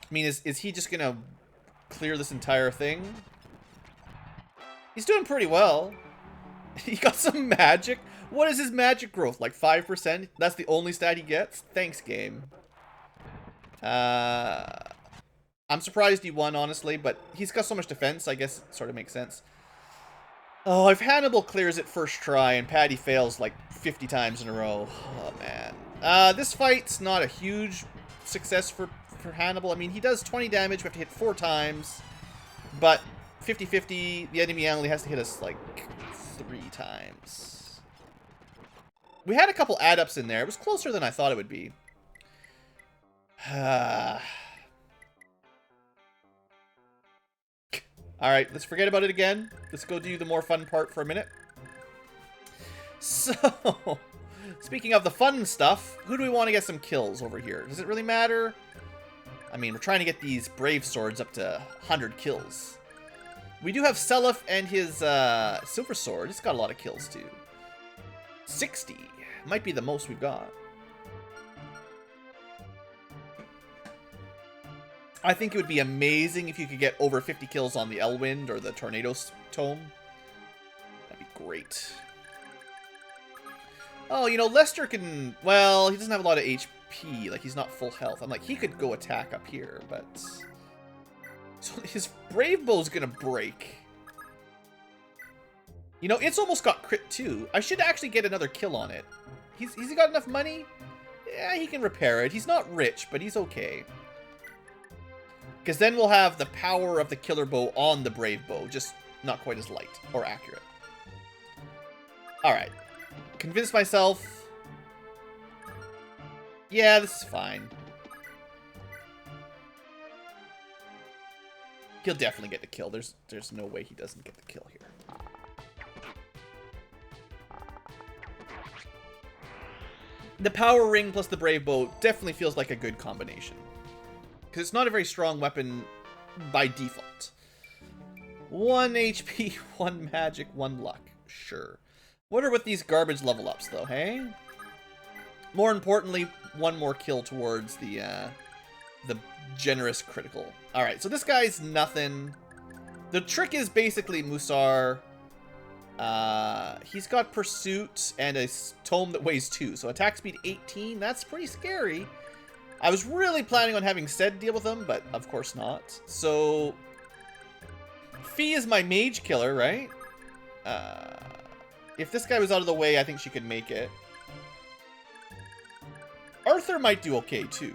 I mean, is he just gonna clear this entire thing? He's doing pretty well. He got some magic. What is his magic growth? Like 5%? That's the only stat he gets? Thanks, game. I'm surprised he won, honestly, but he's got so much defense, I guess it sort of makes sense. Oh, if Hannibal clears it first try and Patty fails like 50 times in a row. Oh, man. This fight's not a huge success for Hannibal. I mean, he does 20 damage. We have to hit 4 times. But 50-50, the enemy only has to hit us like 3 times. We had a couple add-ups in there. It was closer than I thought it would be. Alright, let's forget about it again. Let's go do the more fun part for a minute. So, speaking of the fun stuff, who do we want to get some kills over here? Does it really matter? I mean, we're trying to get these brave swords up to 100 kills. We do have Seliph and his silver sword. He's got a lot of kills, too. 60. Might be the most we've got. I think it would be amazing if you could get over 50 kills on the Elwind or the Tornado Tome. That'd be great. Oh, you know, Lester can... Well, he doesn't have a lot of HP. Like, he's not full health. I'm like, he could go attack up here, but... So his Brave Bow's gonna break. You know, it's almost got crit too. I should actually get another kill on it. He's got enough money? Yeah, he can repair it. He's not rich, but he's okay. Because then we'll have the power of the Killer Bow on the Brave Bow, just not quite as light or accurate. Alright. Convince myself. Yeah, this is fine. He'll definitely get the kill. There's no way he doesn't get the kill here. The Power Ring plus the Brave Bow definitely feels like a good combination. Because it's not a very strong weapon by default. 1 HP, 1 magic, 1 luck. Sure. What are with these garbage level ups, though, hey? More importantly, 1 more kill towards the the generous critical. Alright, so this guy's nothing. The trick is basically Musar. He's got Pursuit and a Tome that weighs 2. So attack speed 18, that's pretty scary. I was really planning on having Sed deal with him, but of course not. So Fee is my mage killer, right? If this guy was out of the way, I think she could make it. Arthur might do okay, too.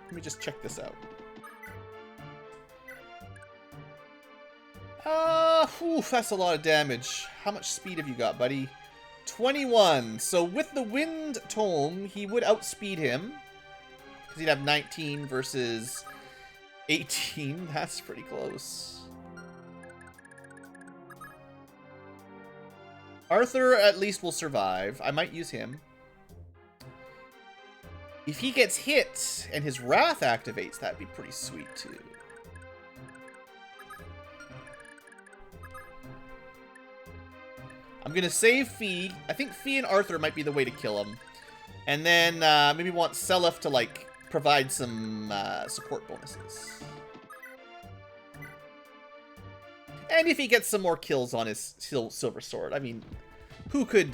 Let me just check this out. That's a lot of damage. How much speed have you got, buddy? 21. So with the Wind Tome, he would outspeed him. Because he'd have 19 versus 18. That's pretty close. Arthur at least will survive. I might use him. If he gets hit and his Wrath activates, that'd be pretty sweet too. I'm gonna save Fee. I think Fee and Arthur might be the way to kill him. And then maybe want Selef to like provide some support bonuses. And if he gets some more kills on his Silver Sword. I mean, who could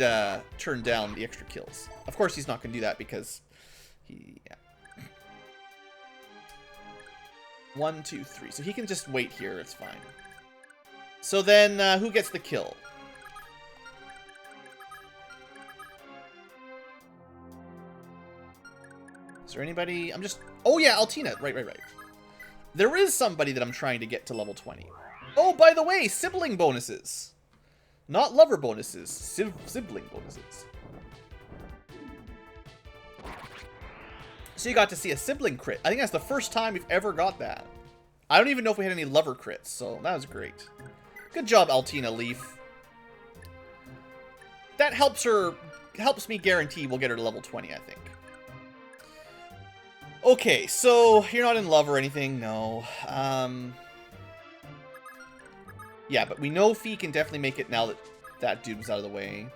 turn down the extra kills? Of course he's not going to do that because he... Yeah. 1, 2, 3. So he can just wait here. It's fine. So then who gets the kill? Is there anybody? I'm just... Oh yeah, Altina. Right. There is somebody that I'm trying to get to level 20. Oh, by the way, sibling bonuses. Not lover bonuses. Sibling bonuses. So you got to see a sibling crit. I think that's the first time we've ever got that. I don't even know if we had any lover crits, so that was great. Good job, Altina Leaf. That helps me guarantee we'll get her to level 20, I think. Okay, so you're not in love or anything, no. Yeah, but we know Fee can definitely make it now that that dude was out of the way.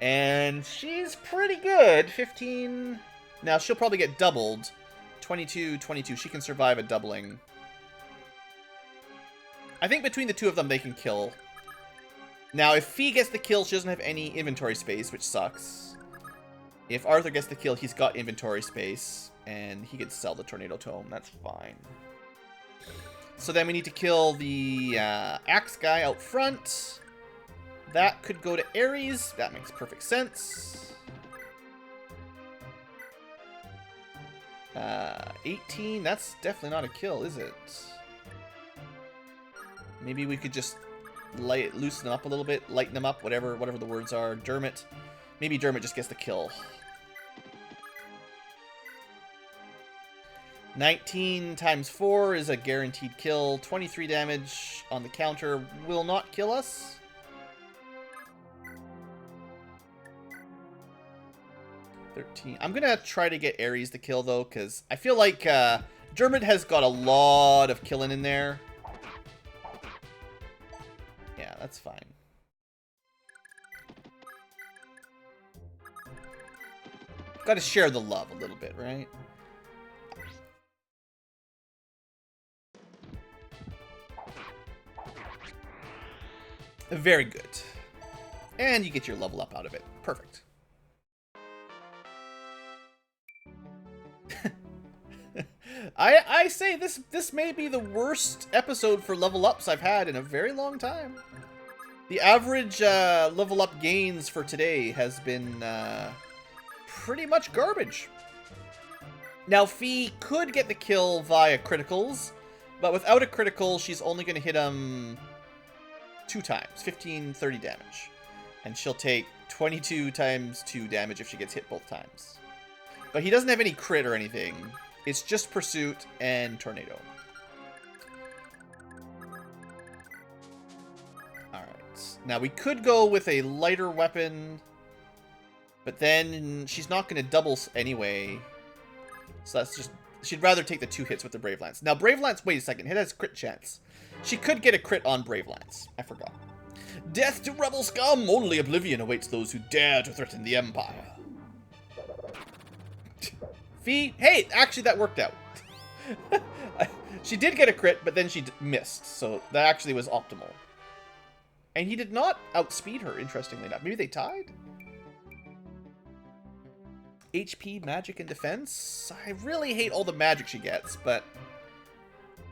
And she's pretty good. 15. Now, she'll probably get doubled. 22, 22. She can survive a doubling. I think between the two of them, they can kill. Now, if Fee gets the kill, she doesn't have any inventory space, which sucks. If Arthur gets the kill, he's got inventory space. And he could sell the Tornado Tome. That's fine. So then we need to kill the axe guy out front. That could go to Ares. That makes perfect sense. 18. That's definitely not a kill, is it? Maybe we could just loosen them up a little bit. Lighten them up, whatever the words are. Dermot. Maybe Dermot just gets the kill. 19 times 4 is a guaranteed kill. 23 damage on the counter will not kill us. I'm going to try to get Ares the kill, though, because I feel like Dermot has got a lot of killing in there. Yeah, that's fine. Got to share the love a little bit, right? Very good. And you get your level up out of it. Perfect. I say this may be the worst episode for level ups I've had in a very long time. The average level up gains for today has been pretty much garbage. Now, Fee could get the kill via criticals, but without a critical, she's only going to hit him 2 times, 15, 30 damage. And she'll take 22 times 2 damage if she gets hit both times. But he doesn't have any crit or anything. It's just Pursuit and Tornado. Alright. Now we could go with a lighter weapon, but then she's not going to double anyway. So that's just... She'd rather take the 2 hits with the Brave Lance. Now Brave Lance, wait a second, it has crit chance. She could get a crit on Brave Lance. I forgot. Death to rebel scum! Only oblivion awaits those who dare to threaten the Empire. Fee, hey, actually that worked out. She did get a crit, but then she missed, so that actually was optimal. And he did not outspeed her, interestingly enough. Maybe they tied? HP, magic, and defense? I really hate all the magic she gets, but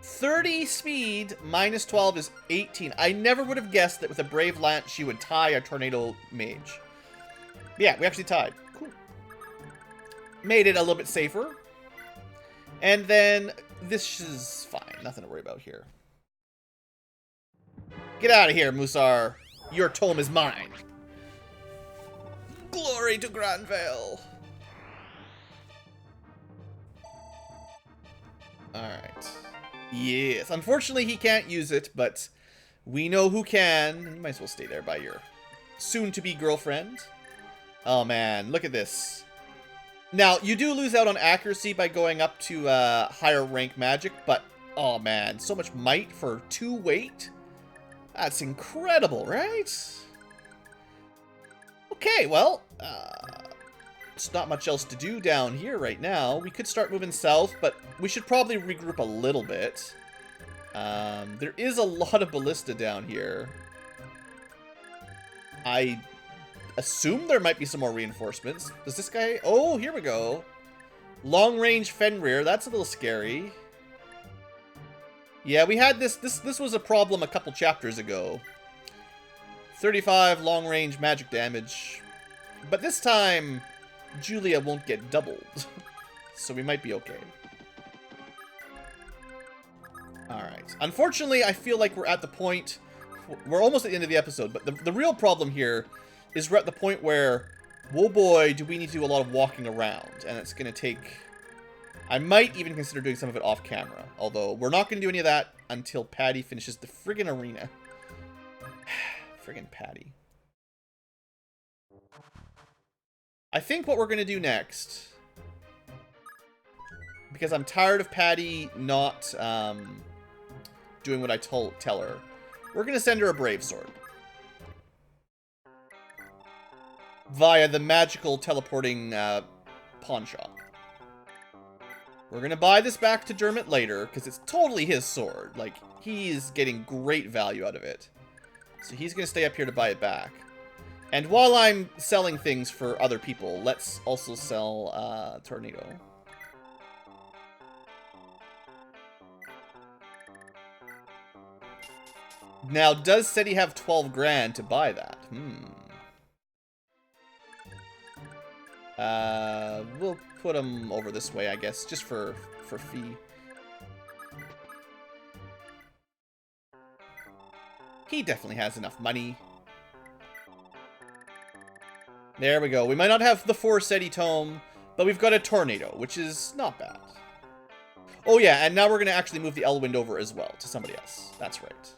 30 speed minus 12 is 18. I never would have guessed that with a Brave Lance she would tie a Tornado Mage. Yeah, we actually tied. Cool. Made it a little bit safer. And then this is fine. Nothing to worry about here. Get out of here, Musar. Your tome is mine. Glory to Granvale. Alright. Yes. Unfortunately, he can't use it, but we know who can. You might as well stay there by your soon-to-be girlfriend. Oh, man. Look at this. Now, you do lose out on accuracy by going up to higher rank magic, but, oh, man. So much might for 2 weight. That's incredible, right? Okay, well, there's not much else to do down here right now. We could start moving south, but we should probably regroup a little bit. There is a lot of ballista down here. I assume there might be some more reinforcements. Does this guy... Oh, here we go. Long-range Fenrir. That's a little scary. Yeah, we had this was a problem a couple chapters ago. 35 long-range magic damage. But this time, Julia won't get doubled. So we might be okay. Alright. Unfortunately, I feel like we're at the point... We're almost at the end of the episode, but the real problem here is we're at the point where, whoa boy, do we need to do a lot of walking around. And it's going to take... I might even consider doing some of it off camera. Although, we're not going to do any of that until Patty finishes the friggin' arena. Friggin' Patty. I think what we're going to do next... Because I'm tired of Patty not doing what I tell her. We're going to send her a Brave Sword. Via the magical teleporting pawn shop. We're going to buy this back to Dermot later, because it's totally his sword. Like, he's getting great value out of it. So he's going to stay up here to buy it back. And while I'm selling things for other people, let's also sell Tornado. Now, does Seti have 12 grand to buy that? We'll put him over this way, I guess, just for fee. He definitely has enough money. There we go. We might not have the 4 Seti tome, but we've got a Tornado, which is not bad. Oh yeah, and now we're going to actually move the Elwind over as well to somebody else. That's right.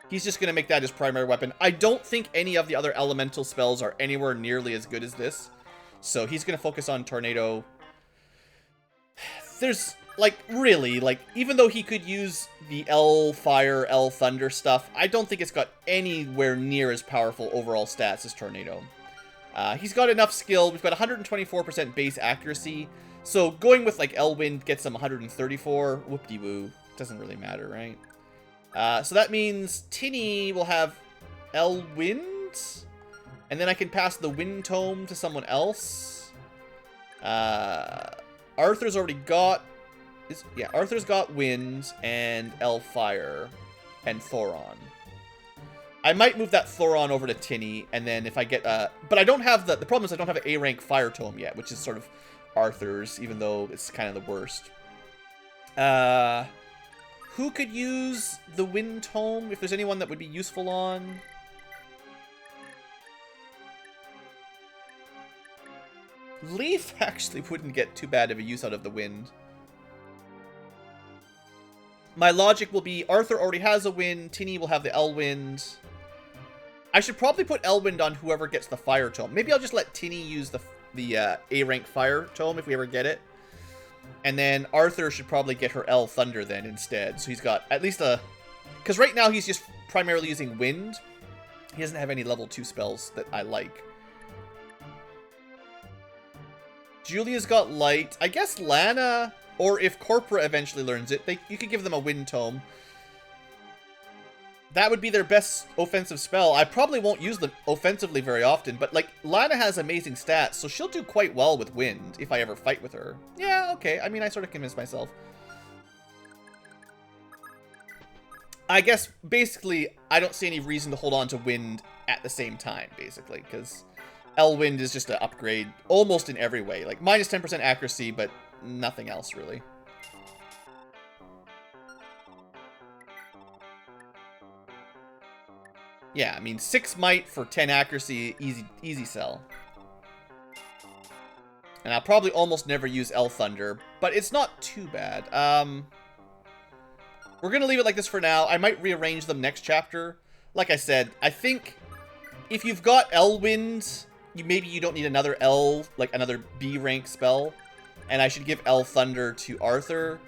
He's just going to make that his primary weapon. I don't think any of the other elemental spells are anywhere nearly as good as this. So he's going to focus on Tornado. There's, like, really, like, even though he could use the L Fire, L Thunder stuff, I don't think it's got anywhere near as powerful overall stats as Tornado. He's got enough skill. We've got 124% base accuracy. So going with, like, Elwind gets him 134. Whoop-de-woo. Doesn't really matter, right? So that means Tinny will have Elwind. And then I can pass the Wind Tome to someone else. Arthur's already got... Yeah, Arthur's got Wind and L Fire and Thoron. I might move that Thoron over to Tinny, and then if I get... but I don't have the... The problem is I don't have an A-rank Fire Tome yet, which is sort of Arthur's, even though it's kind of the worst. Who could use the Wind Tome, if there's anyone that would be useful on? Leaf actually wouldn't get too bad of a use out of the Wind. My logic will be Arthur already has a Wind, Tinny will have the Elwind. I should probably put Elwind on whoever gets the Fire Tome. Maybe I'll just let Tinny use the A-rank Fire Tome if we ever get it. And then Arthur should probably get her L Thunder then instead. So he's got at least a... Because right now he's just primarily using Wind. He doesn't have any level 2 spells that I like. Julia's got Light. I guess Lana... Or if Corpora eventually learns it, you could give them a Wind Tome. That would be their best offensive spell. I probably won't use them offensively very often, but, like, Lana has amazing stats, so she'll do quite well with Wind if I ever fight with her. Yeah, okay. I mean, I sort of convinced myself. I guess, basically, I don't see any reason to hold on to Wind at the same time, basically, because L-Wind is just an upgrade almost in every way. Like, minus 10% accuracy, but nothing else, really. Yeah, I mean, 6 might for 10 accuracy, easy sell. And I'll probably almost never use L-Thunder, but it's not too bad. We're going to leave it like this for now. I might rearrange them next chapter. Like I said, I think if you've got L-Wind, maybe you don't need another L, like another B rank spell. And I should give L-Thunder to Arthur.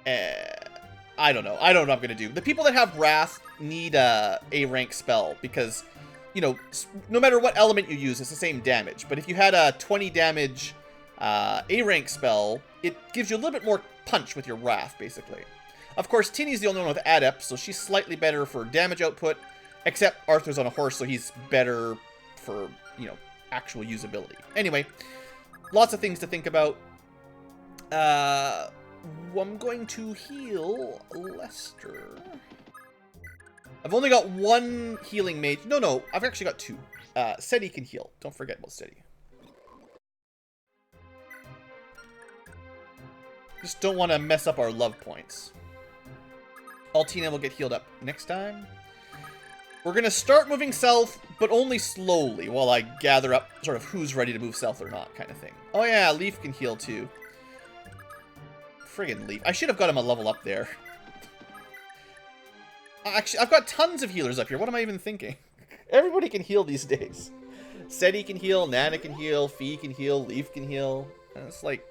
I don't know. I don't know what I'm going to do. The people that have Wrath need a rank spell because, you know, no matter what element you use, it's the same damage. But if you had a 20 damage A rank spell, it gives you a little bit more punch with your Wrath, basically. Of course, Tinny's the only one with Adept, so she's slightly better for damage output, except Arthur's on a horse, so he's better for, you know, actual usability. Anyway, lots of things to think about. I'm going to heal Lester. I've only got 1 healing mage. No, I've actually got 2. Seti can heal. Don't forget about Seti. Just don't want to mess up our love points. Altina will get healed up next time. We're going to start moving south, but only slowly while I gather up sort of who's ready to move south or not kind of thing. Oh yeah, Leaf can heal too. Friggin' Leaf. I should have got him a level up there. Actually, I've got tons of healers up here. What am I even thinking? Everybody can heal these days. Seti can heal, Nana can heal, Fee can heal, Leaf can heal. And it's like...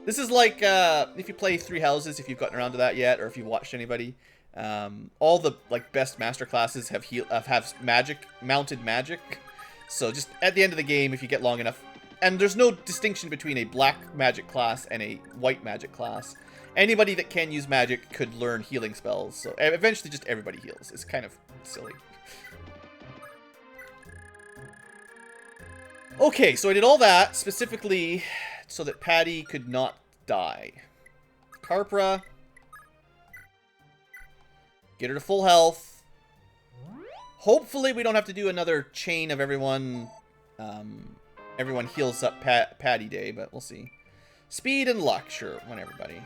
This is like, if you play Three Houses, if you've gotten around to that yet, or if you've watched anybody. All the, like, best master classes have mounted magic. So just at the end of the game, if you get long enough... And there's no distinction between a black magic class and a white magic class. Anybody that can use magic could learn healing spells. So eventually just everybody heals. It's kind of silly. Okay, so I did all that specifically so that Patty could not die. Carpra. Get her to full health. Hopefully we don't have to do another chain of everyone... everyone heals up Patty Day, but we'll see. Speed and luck, sure, want everybody.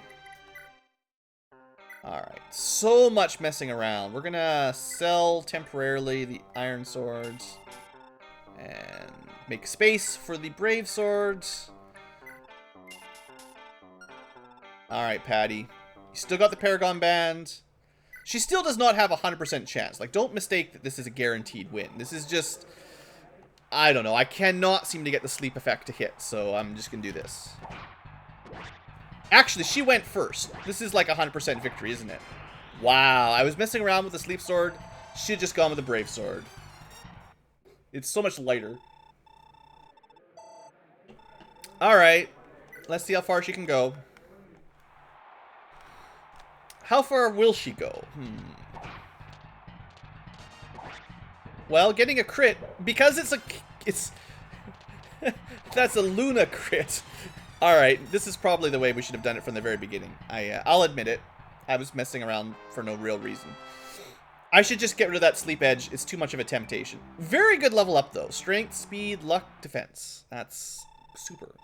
Alright, so much messing around. We're gonna sell temporarily the iron swords. And make space for the brave swords. Alright, Patty. You still got the Paragon Band. She still does not have a 100% chance. Like, don't mistake that this is a guaranteed win. This is just... I don't know. I cannot seem to get the sleep effect to hit, so I'm just going to do this. Actually, she went first. This is like a 100% victory, isn't it? Wow. I was messing around with the sleep sword. She had just gone with the brave sword. It's so much lighter. Alright. Let's see how far she can go. How far will she go? Well, getting a crit, because it's that's a Luna crit. Alright, this is probably the way we should have done it from the very beginning. I'll admit it. I was messing around for no real reason. I should just get rid of that sleep edge. It's too much of a temptation. Very good level up, though. Strength, speed, luck, defense. That's super.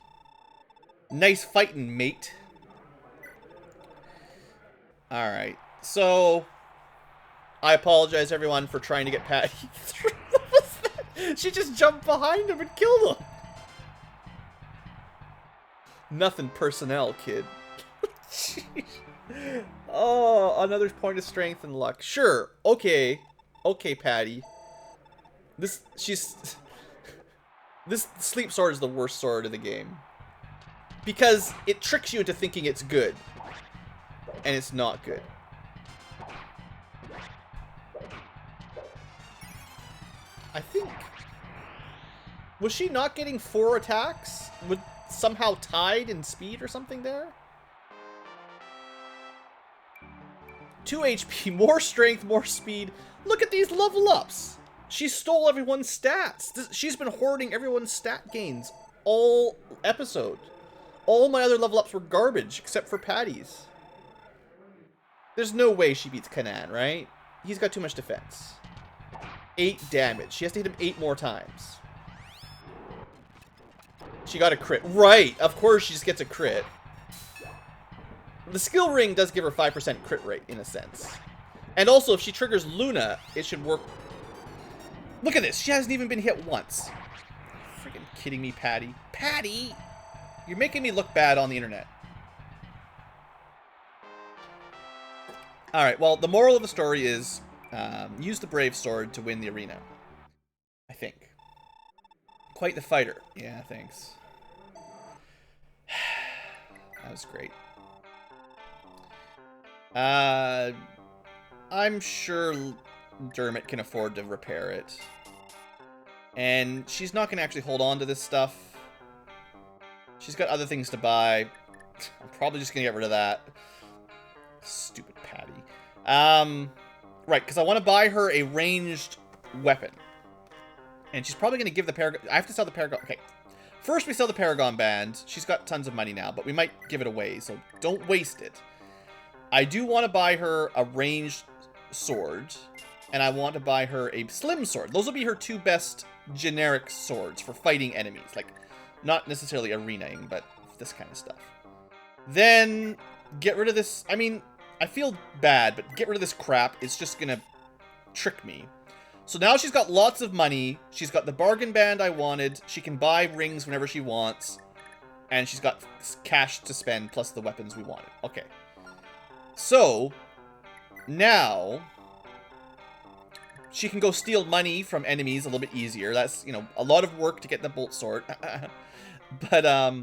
Nice fighting, mate. Alright, so... I apologize, everyone, for trying to get Patty through. What was that? She just jumped behind him and killed him. Nothing personnel, kid. Oh, another point of strength and luck. Sure, okay. Okay, Patty. This sleep sword is the worst sword in the game. Because it tricks you into thinking it's good. And it's not good. I think... Was she not getting 4 attacks? somehow tied in speed or something there. 2 HP, more strength, more speed. Look at these level ups. She stole everyone's stats. She's been hoarding everyone's stat gains all episode. All my other level ups were garbage, except for Patty's. There's no way she beats Kanan, right? He's got too much defense. 8 damage. She has to hit him 8 more times. She got a crit. Right, of course she just gets a crit. The skill ring does give her 5% crit rate, in a sense. And also, if she triggers Luna, it should work. Look at this. She hasn't even been hit once. Freaking kidding me, Patty. Patty! You're making me look bad on the internet. Alright, well, the moral of the story is use the Brave Sword to win the arena. I think. Quite the fighter. Yeah, thanks. That was great. I'm sure Dermot can afford to repair it. And she's not going to actually hold on to this stuff. She's got other things to buy. I'm probably just going to get rid of that. Stupid Patty. Right, because I want to buy her a ranged weapon. And she's probably going to give the Paragon... I have to sell the Paragon... Okay. First, we sell the Paragon Band. She's got tons of money now, but we might give it away, so don't waste it. I do want to buy her a ranged sword, and I want to buy her a slim sword. Those will be her 2 best generic swords for fighting enemies. Like, not necessarily arenaing, but this kind of stuff. Then, get rid of this... I mean, I feel bad, but get rid of this crap. It's just gonna trick me. So now she's got lots of money. She's got the bargain band I wanted. She can buy rings whenever she wants. And she's got cash to spend, plus the weapons we wanted. Okay. So, now, she can go steal money from enemies a little bit easier. That's, you know, a lot of work to get the bolt sword. But,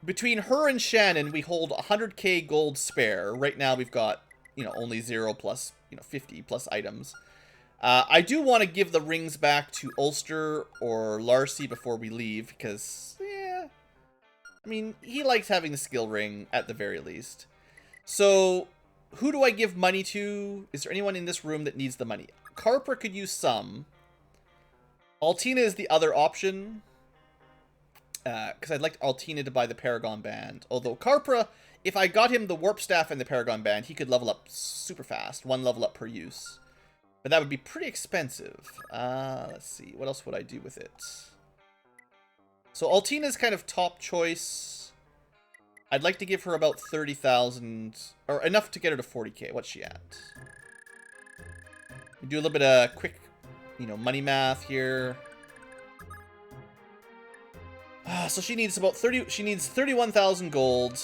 between her and Shannon, we hold 100k gold spare. Right now, we've got, you know, only 0 plus, 50 plus items. I do want to give the rings back to Ulster or Larcy before we leave, because, yeah, I mean, he likes having the skill ring, at the very least. So, who do I give money to? Is there anyone in this room that needs the money? Carpra could use some. Altina is the other option. Because I'd like Altina to buy the Paragon Band. Although Carpra, if I got him the Warp Staff and the Paragon Band, he could level up super fast. 1 level up per use. But that would be pretty expensive. Let's see. What else would I do with it? So Altina's kind of top choice. I'd like to give her about 30,000, or enough to get her to 40k. What's she at? We do a little bit of quick, money math here. So she needs about 30. She needs 31,000 gold.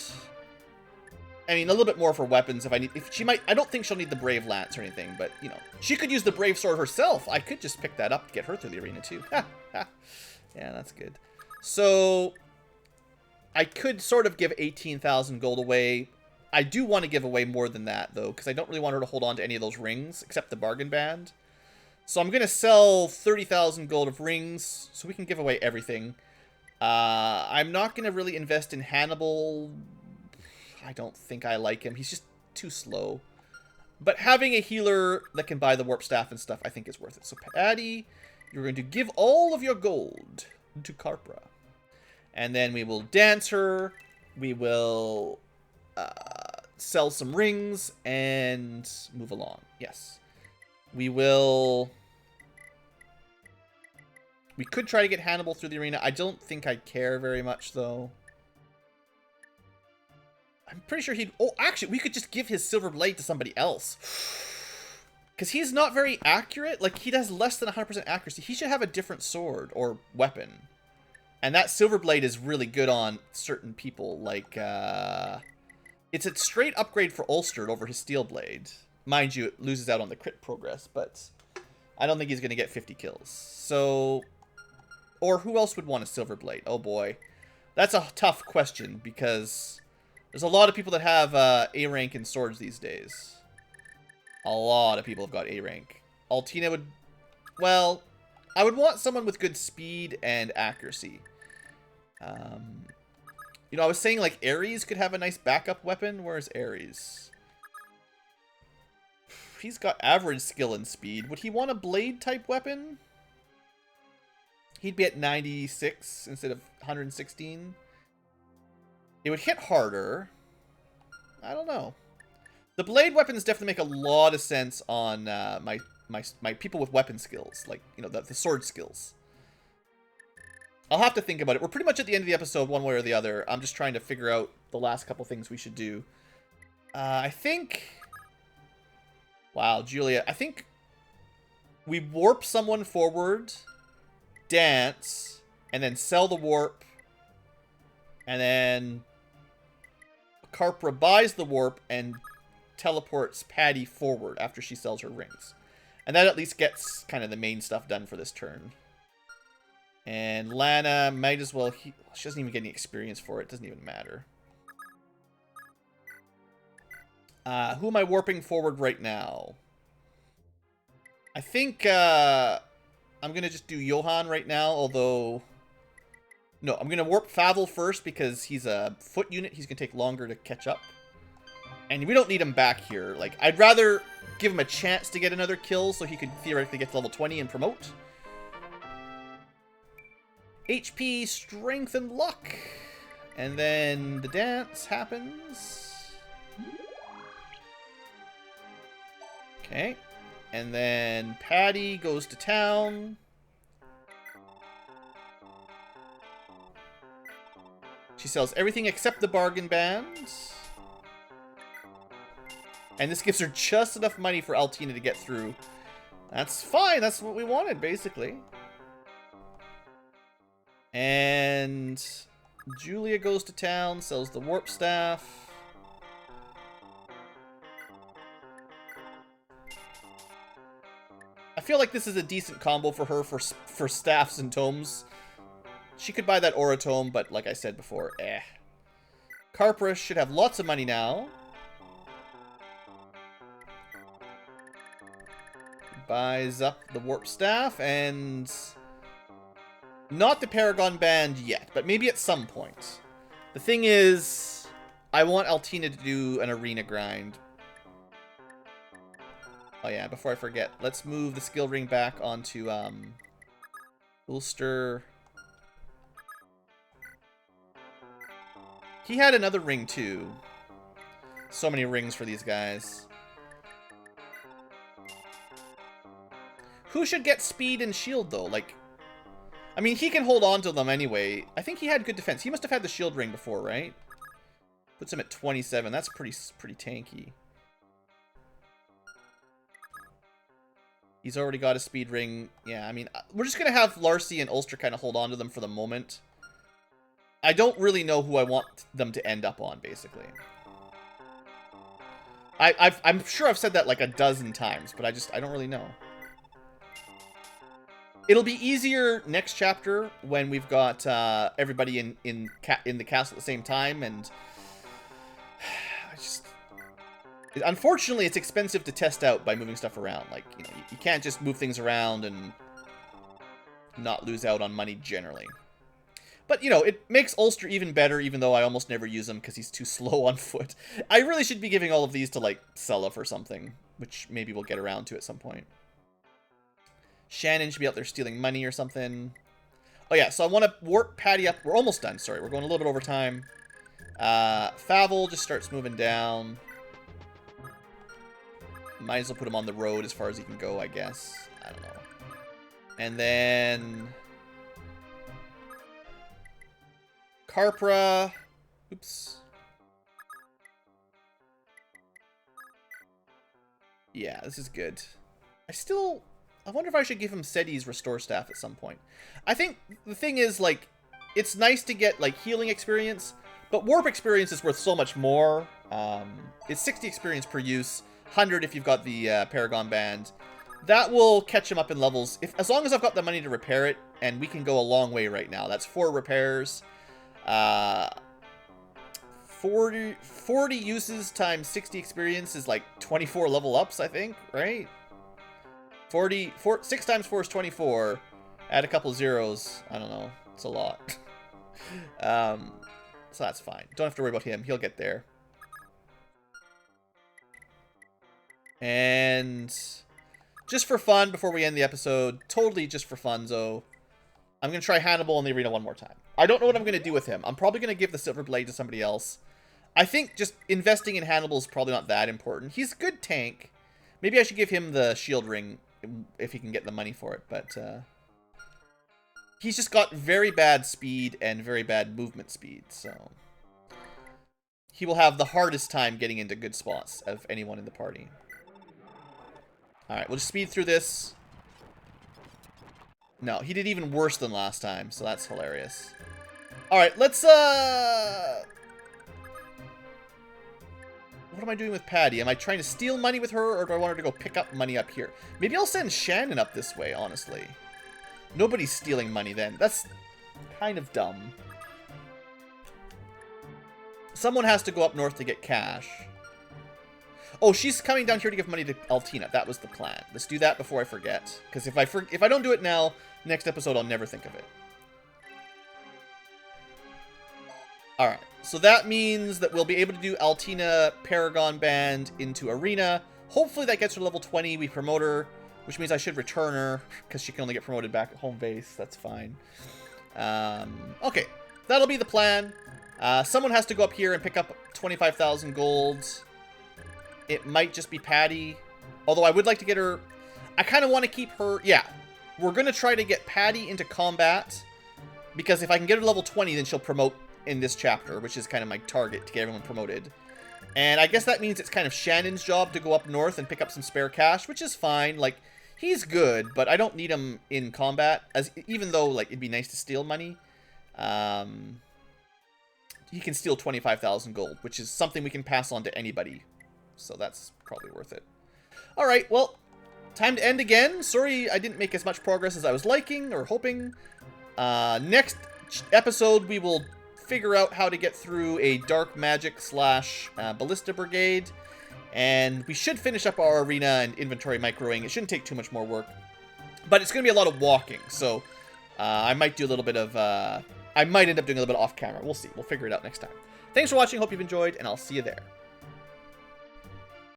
I mean, a little bit more for weapons if I need. If she might, I don't think she'll need the Brave Lance or anything, but she could use the Brave Sword herself. I could just pick that up to get her through the arena too. Yeah, that's good. So I could sort of give 18,000 gold away. I do want to give away more than that, though, because I don't really want her to hold on to any of those rings, except the bargain band. So I'm going to sell 30,000 gold of rings, so we can give away everything. I'm not going to really invest in Hannibal. I don't think I like him. He's just too slow. But having a healer that can buy the Warp Staff and stuff, I think is worth it. So Patty, you're going to give all of your gold to Carpra. And then we will dance her. We will sell some rings and move along. Yes. We will... We could try to get Hannibal through the arena. I don't think I'd care very much, though. I'm pretty sure he'd... Oh, actually, we could just give his Silver Blade to somebody else. Because he's not very accurate. Like, he has less than 100% accuracy. He should have a different sword or weapon. And that Silver Blade is really good on certain people. Like, it's a straight upgrade for Ulster over his Steel Blade. Mind you, it loses out on the crit progress, but I don't think he's going to get 50 kills. So... Or who else would want a Silver Blade? Oh boy. That's a tough question, because there's a lot of people that have A rank in swords these days. A lot of people have got A rank. Altina would... Well, I would want someone with good speed and accuracy. You know, I was saying, like, Ares could have a nice backup weapon. Where's Ares? He's got average skill and speed. Would he want a blade-type weapon? He'd be at 96 instead of 116. It would hit harder. I don't know. The blade weapons definitely make a lot of sense on my people with weapon skills. Like, you know, the sword skills. I'll have to think about it. We're pretty much at the end of the episode one way or the other. I'm just trying to figure out the last couple things we should do. I think... Wow, Julia. I think we warp someone forward, dance, and then sell the warp. And then Carpra buys the warp and teleports Patty forward after she sells her rings. And that at least gets kind of the main stuff done for this turn. And Lana might as well... she doesn't even get any experience for it. Doesn't even matter. Who am I warping forward right now? I think I'm going to just do Johan right now, although... No, I'm going to warp Favel first because he's a foot unit. He's going to take longer to catch up. And we don't need him back here. Like, I'd rather give him a chance to get another kill so he could theoretically get to level 20 and promote. HP, strength, and luck. And then the dance happens. Okay. And then Patty goes to town. She sells everything except the bargain bands. And this gives her just enough money for Altina to get through. That's fine. That's what we wanted, basically. And Julia goes to town, sells the warp staff. I feel like this is a decent combo for her for staffs and tomes. She could buy that Aura Tome, but like I said before, Carpra should have lots of money now. Buys up the warp staff and... Not the Paragon Band yet, but maybe at some point. The thing is, I want Altina to do an arena grind. Oh yeah, before I forget, let's move the skill ring back onto Ulster. He had another ring too. So many rings for these guys. Who should get speed and shield though? Like, I mean, he can hold on to them anyway. I think he had good defense. He must have had the shield ring before, right? Puts him at 27. That's pretty tanky. He's already got a speed ring. Yeah, I mean, we're just going to have Larcy and Ulster kind of hold on to them for the moment. I don't really know who I want them to end up on, basically. I'm sure I've said that like a dozen times, but I don't really know. It'll be easier next chapter when we've got everybody in the castle at the same time, and unfortunately, it's expensive to test out by moving stuff around. Like, you know, you can't just move things around and not lose out on money generally. But, you know, it makes Ulster even better, even though I almost never use him because he's too slow on foot. I really should be giving all of these to, like, Seliph or something, which maybe we'll get around to at some point. Shannon should be out there stealing money or something. Oh, yeah, so I want to warp Patty up. We're almost done, sorry. We're going a little bit over time. Favel just starts moving down. Might as well put him on the road as far as he can go, I guess. I don't know. And then... Carpra. Oops. Yeah, this is good. I wonder if I should give him Seti's Restore Staff at some point. I think the thing is, like, it's nice to get, like, healing experience, but warp experience is worth so much more. It's 60 experience per use, 100 if you've got the Paragon Band. That will catch him up in levels, as long as I've got the money to repair it, and we can go a long way right now. That's 4 repairs. 40 uses times 60 experience is like 24 level ups, I think, right? 6 times 4 is 24. Add a couple zeros. I don't know. It's a lot. So that's fine. Don't have to worry about him. He'll get there. And just for fun, before we end the episode, totally just for funzo, I'm going to try Hannibal in the arena one more time. I don't know what I'm going to do with him. I'm probably going to give the Silver Blade to somebody else. I think just investing in Hannibal is probably not that important. He's a good tank. Maybe I should give him the shield ring if he can get the money for it, but he's just got very bad speed and very bad movement speed, so he will have the hardest time getting into good spots of anyone in the party. Alright, we'll just speed through this. No, he did even worse than last time, so that's hilarious. Alright, let's, what am I doing with Patty? Am I trying to steal money with her, or do I want her to go pick up money up here? Maybe I'll send Shannon up this way, honestly. Nobody's stealing money then. That's kind of dumb. Someone has to go up north to get cash. Oh, she's coming down here to give money to Altina. That was the plan. Let's do that before I forget. Because if I don't do it now, next episode I'll never think of it. Alright, so that means that we'll be able to do Altina Paragon Band into Arena. Hopefully that gets her to level 20. We promote her, which means I should return her, because she can only get promoted back at home base. That's fine. Okay, that'll be the plan. Someone has to go up here and pick up 25,000 gold. It might just be Patty. Although I would like to get her... I kind of want to keep her... Yeah, we're going to try to get Patty into combat. Because if I can get her to level 20, then she'll promote in this chapter, which is kind of my target to get everyone promoted. And I guess that means it's kind of Shannon's job to go up north and pick up some spare cash, which is fine. Like, he's good, but I don't need him in combat. Even though, like, it'd be nice to steal money. He can steal 25,000 gold, which is something we can pass on to anybody. So that's probably worth it. Alright, well, time to end again. Sorry I didn't make as much progress as I was liking or hoping. Next episode, we will figure out how to get through a dark magic / ballista brigade. And we should finish up our arena and inventory microing. It shouldn't take too much more work. But it's going to be a lot of walking, so I might do a little bit of... I might end up doing a little bit off camera. We'll see. We'll figure it out next time. Thanks for watching. Hope you've enjoyed, and I'll see you there.